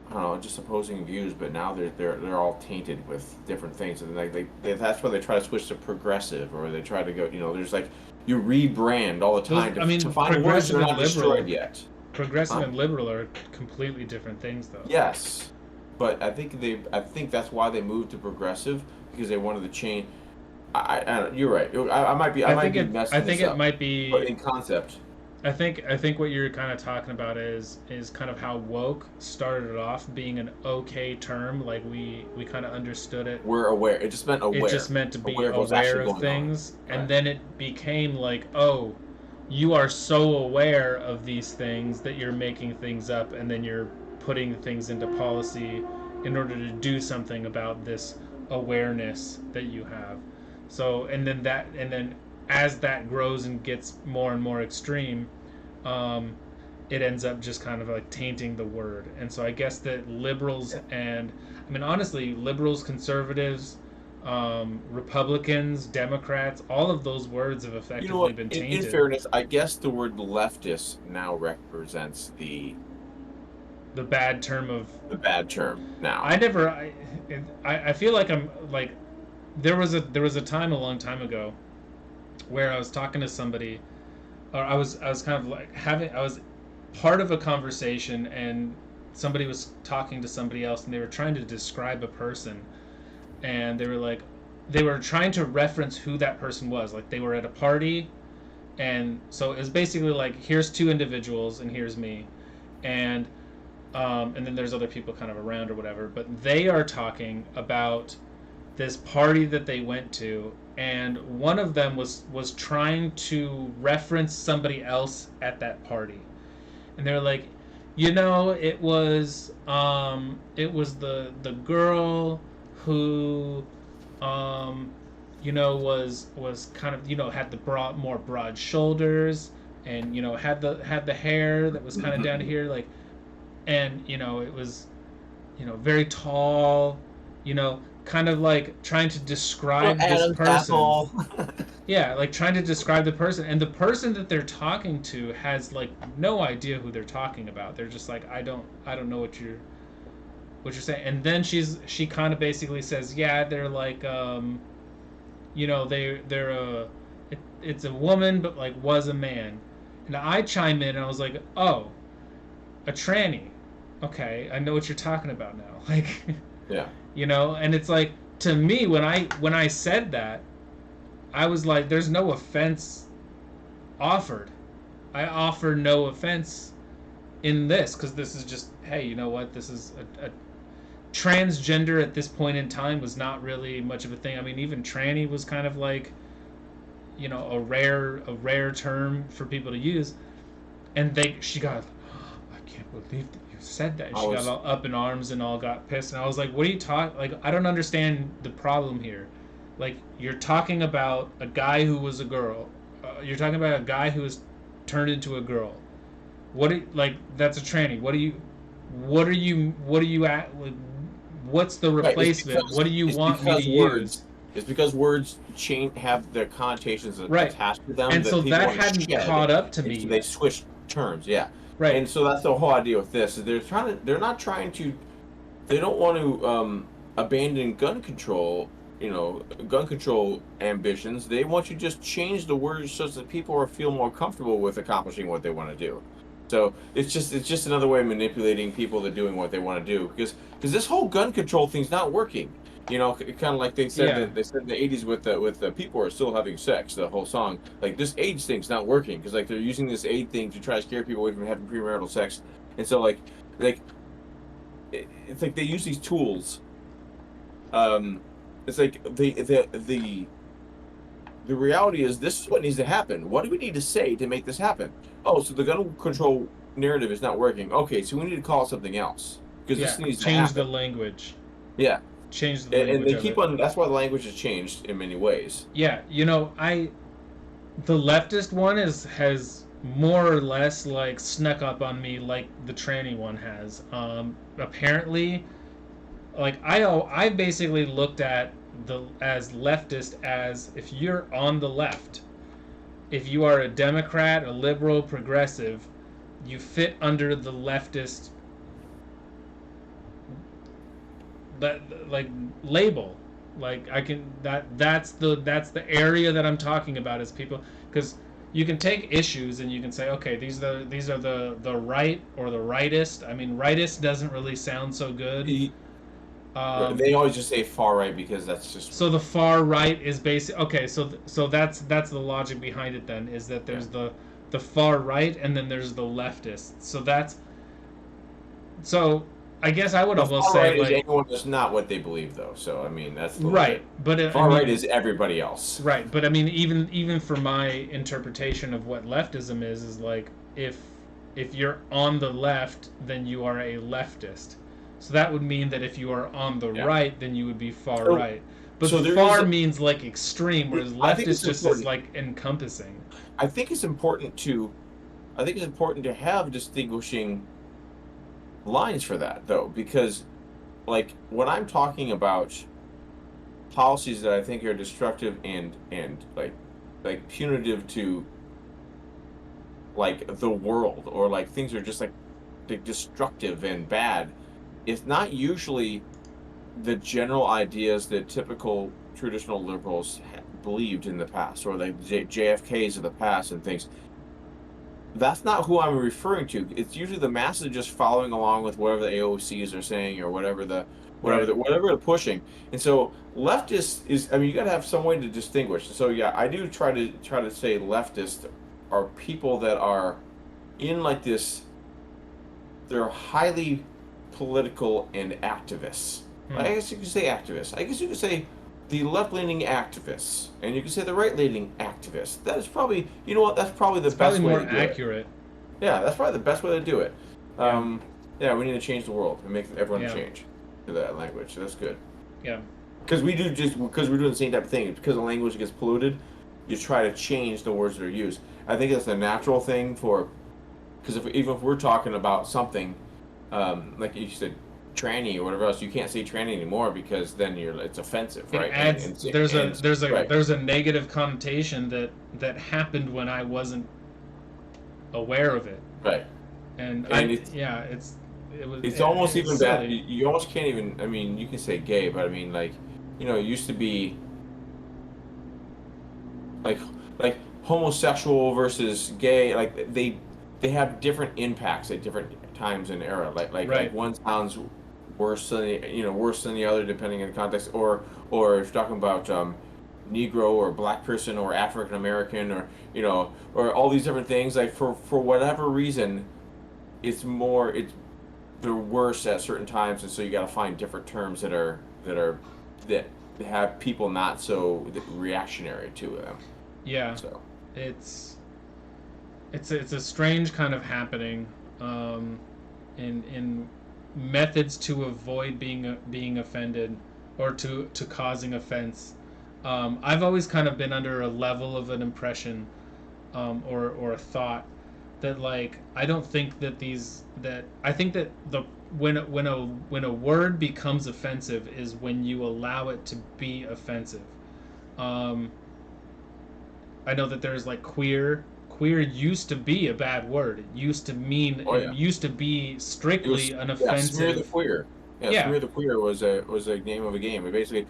I don't know, just opposing views, but now they're all tainted with different things, and that's why they try to switch to progressive, or they try to go, you know, there's like, you rebrand all the time to find words that are not destroyed yet. Progressive and liberal are completely different things, though. Yes, but I think that's why they moved to progressive, because they wanted to change. You're right. I might be messing this up. I think it might be. But in concept. I think what you're kind of talking about is kind of how woke started off being an okay term. Like we kind of understood it. We're aware. It just meant aware. It just meant to be aware of things, and right. Then it became like, oh, you are so aware of these things that you're making things up, and then you're putting things into policy in order to do something about this awareness that you have. So, and then as that grows and gets more and more extreme, it ends up just kind of like tainting the word. And so I guess that liberals and, I mean, honestly, liberals, conservatives, Republicans, Democrats, all of those words have effectively been tainted. In fairness, I guess the word leftist now represents the bad term of... The bad term now. I feel like I'm like... There was a time a long time ago where I was talking to somebody, or I was kind of like I was part of a conversation, and somebody was talking to somebody else, and they were trying to describe a person, and they were trying to reference who that person was. Like, they were at a party, and so it was basically like, here's two individuals and here's me, and then there's other people kind of around or whatever, but they are talking about this party that they went to, and one of them was trying to reference somebody else at that party, and they're like, you know, it was the girl who you know, was kind of, you know, had the more broad shoulders, and, you know, had the hair that was kind of down to here, like, and, you know, it was, you know, very tall, you know, kind of like trying to describe this person. Yeah, like trying to describe the person, and the person that they're talking to has like no idea who they're talking about. They're just like, I don't know what you're saying. And then she kind of basically says, yeah, they're like, you know, it's a woman, but like was a man. And I chime in, and I was like, oh, a tranny. Okay, I know what you're talking about now. Like, yeah. You know, and it's like, to me, when I said that, I was like, there's no offense offered. I offer no offense in this, because this is just, hey, you know what, this is a transgender at this point in time was not really much of a thing. I mean, even tranny was kind of like, a rare term for people to use, and she got, I can't believe that you said that. And she got all up in arms and all got pissed, and I was like, what are you talking? Like, I don't understand the problem here. Like, you're talking about a guy who was a girl. You're talking about a guy who was turned into a girl. Like, that's a tranny. What are you at? Like, what's the replacement? Right, what do you want me to use? It's because words have their connotations attached to them and that so people that hadn't caught up to me. So they switch terms, yeah. Right. And so that's the whole idea with this. They don't want to abandon gun control, gun control ambitions. They want you to just change the words so that people feel more comfortable with accomplishing what they want to do. So it's just another way of manipulating people to doing what they want to do, because this whole gun control thing's not working. Kind of like they said in the 80s with the people are still having sex. The whole song, like, this age thing's not working because, like, they're using this age thing to try to scare people away from having premarital sex, and so like it's like they use these tools. It's like the reality is, this is what needs to happen. What do we need to say to make this happen? Oh, so the gun control narrative is not working. Okay, so we need to call it something else, because this needs to happen. Change the language. Yeah. Change the language. And they keep on. That's why the language has changed in many ways. Yeah, the leftist one has more or less, like, snuck up on me like the tranny one has. Apparently, like, I basically looked at as leftist as, if you're on the left, if you are a Democrat, a liberal, progressive, you fit under the leftist label. Like, I can that's the area that I'm talking about, is people, because you can take issues and you can say, okay, these are the right or the rightist. I mean, rightist doesn't really sound so good. They always just say far right because that's just, so the far right is basic. Okay, so that's the logic behind it then, is that there's the far right and then there's the leftist. So I guess I would almost say, right, like, is anyone that's not what they believe, though. So I mean, that's right. But far right is everybody else. Right, but I mean, even for my interpretation of what leftism is like, if you're on the left, then you are a leftist. So that would mean that if you are on the right, then you would be far right. But far means, like, extreme, whereas leftist just is, like, encompassing. I think it's important to have distinguishing lines for that, though, because, like, when I'm talking about policies that I think are destructive and like punitive to, like, the world, or like things are just like destructive and bad, it's not usually the general ideas that typical traditional liberals believed in the past, or like JFKs of the past and things. That's not who I'm referring to. It's usually the masses just following along with whatever the AOCs are saying, or whatever they're pushing. And so leftist is, I mean, you got to have some way to distinguish. So yeah, I do try to say leftist are people that are in, like, this. They're highly political and activists. I guess you could say activists. I guess you could say the left-leaning activists, and you can say the right-leaning activists. That is probably, you know what? That's probably the best way to do it. More accurate. Yeah, that's probably the best way to do it. Yeah, we need to change the world and make everyone change to that language. So that's good. Yeah. Because we're doing the same type of thing. Because the language gets polluted, you try to change the words that are used. I think that's a natural thing because even if we're talking about something, like you said, tranny or whatever else, you can't say tranny anymore because then it's offensive, right? There's a negative connotation that happened when I wasn't aware of it. Right. And it's almost even bad. You almost can't even. I mean, you can say gay, but I mean, like, it used to be like homosexual versus gay. Like, they have different impacts at different times and era. Like one sounds worse than the other depending on the context, or if you're talking about Negro or black person or African American, or all these different things, like, for whatever reason, they're worse at certain times, and so you got to find different terms that have people not so reactionary to them. Yeah, So it's it's a strange kind of happening, in methods to avoid being offended, or to causing offense. I've always kind of been under a level of an impression, or a thought that, like, I don't think that that I think that the when a word becomes offensive is when you allow it to be offensive. Um, I know that there's like queer. Queer used to be a bad word. oh It yeah, used to be it was strictly an yeah, smear the offensive. queer. Yeah, Yeah, smear the queer was a name of a game. It basically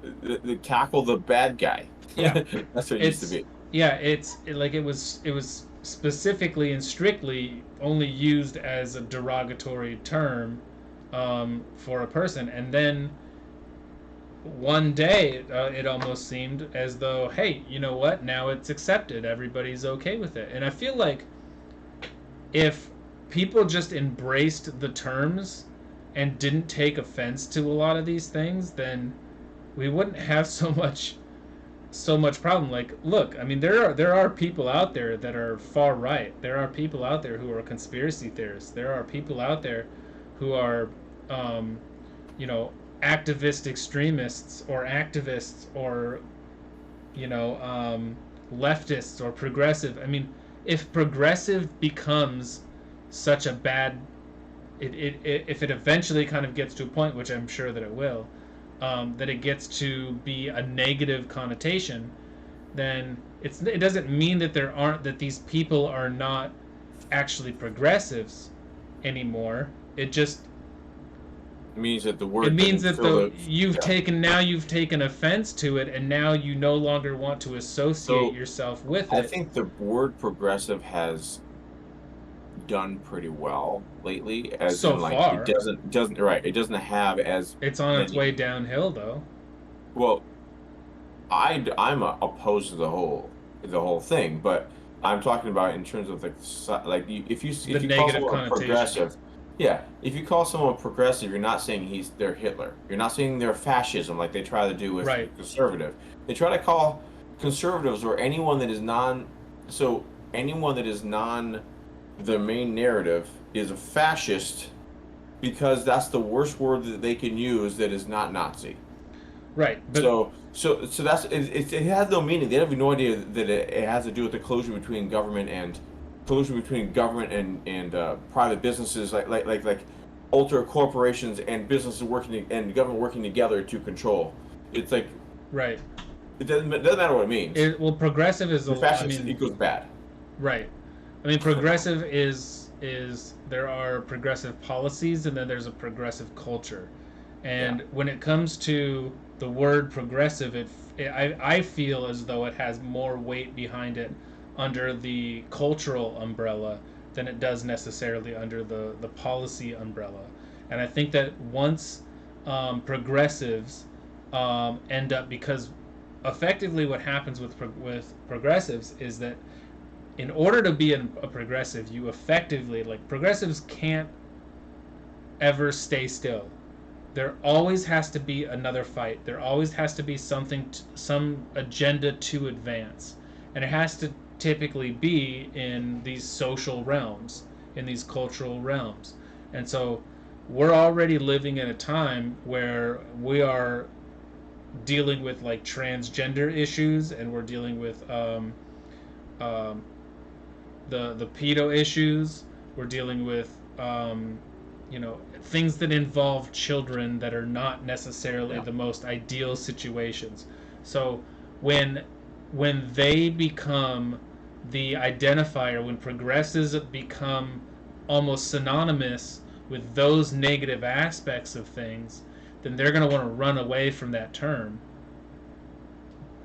the tackle the bad guy. yeah. That's what it used to It's be. yeah. Like it was specifically and strictly only used as a derogatory term, for a person, and then one day, it almost seemed as though, hey, you know what? Now it's accepted. Everybody's okay with it. And I feel like if people just embraced the terms and didn't take offense to a lot of these things, then we wouldn't have so much problem. Like, look, I mean, there are people out there that are far right. There are people out there who are conspiracy theorists. There are people out there who are, um, you know, activist extremists, or activists, or, you know, leftists or progressive. I mean, if progressive becomes such a bad, if it eventually kind of gets to a point, which I'm sure that it will, that it gets to be a negative connotation, then it doesn't mean that these people are not actually progressives anymore. It means that the It word means doesn't that fill the the yeah. you've taken offense to it, and now you no longer want to associate So yourself with I it. think the word progressive has done pretty well lately, as So in like far, it doesn't have as it's on its way many. downhill, though. Well, I'm opposed to the whole thing, but I'm talking about in terms of like like The if you call negative someone a connotation. progressive, yeah, if you call someone progressive, you're not saying they're Hitler. You're not saying they're fascism like they try to do with Right. conservative. They try to call conservatives or anyone that is non so anyone that is non the main narrative is a fascist because that's the worst word that they can use that is not Nazi. Right. But So that's it has no meaning. They have no idea that it has to do with the collusion between government and private businesses like ultra corporations and businesses working and government working together to control. It's like right. it doesn't matter what it means. Well, progressive is The I fascist mean, equals bad. right. I mean, progressive is there are progressive policies, and then there's a progressive culture. Yeah. And when it comes to the word progressive, I feel as though it has more weight behind it under the cultural umbrella than it does necessarily under the policy umbrella. And I think that once, progressives, end up, because effectively what happens with progressives is that in order to be a progressive, you effectively, like, progressives can't ever stay still. There always has to be another fight. There always has to be some agenda to advance, and it has to typically be in these social realms, in these cultural realms. And so we're already living in a time where we are dealing with, like, transgender issues, and we're dealing with, um, the pedo issues. We're dealing with, things that involve children that are not necessarily Yeah. the most ideal situations. So when they become the identifier, when progressives become almost synonymous with those negative aspects of things, then they're going to want to run away from that term,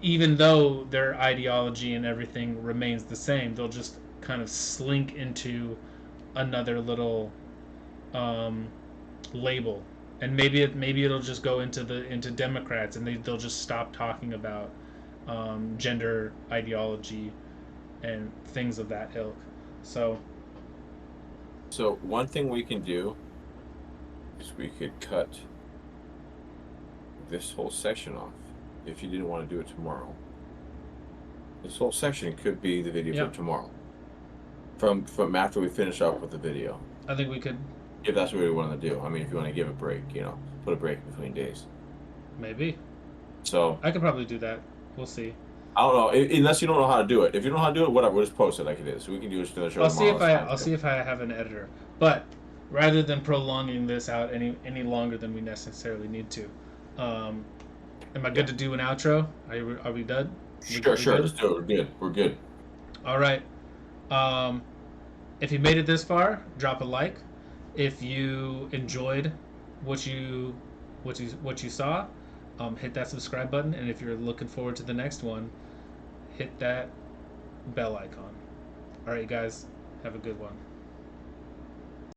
even though their ideology and everything remains the same. They'll just kind of slink into another little, um, label, and maybe it'll just go into Democrats, and they'll just stop talking about, gender ideology and things of that ilk. So So one thing we can do is we could cut this whole section off if you didn't want to do it tomorrow. This whole section could be the video Yeah. for tomorrow. From after we finish up with the video. I think we could. If that's what we want to do. I mean, if you want to give a break, put a break between days. Maybe. So I could probably do that. We'll see. I don't know, unless you don't know how to do it. If you don't know how to do it, whatever, we'll just post it like it is. We can do another show. I'll see if tomorrow. I'll see if I have an editor. But rather than prolonging this out any longer than we necessarily need to, am I good to do an outro? Are we done? Sure. Let's do it. We're good. We're good. All right. If you made it this far, drop a like. If you enjoyed what you saw, hit that subscribe button, and if you're looking forward to the next one, hit that bell icon. All right, guys, have a good one.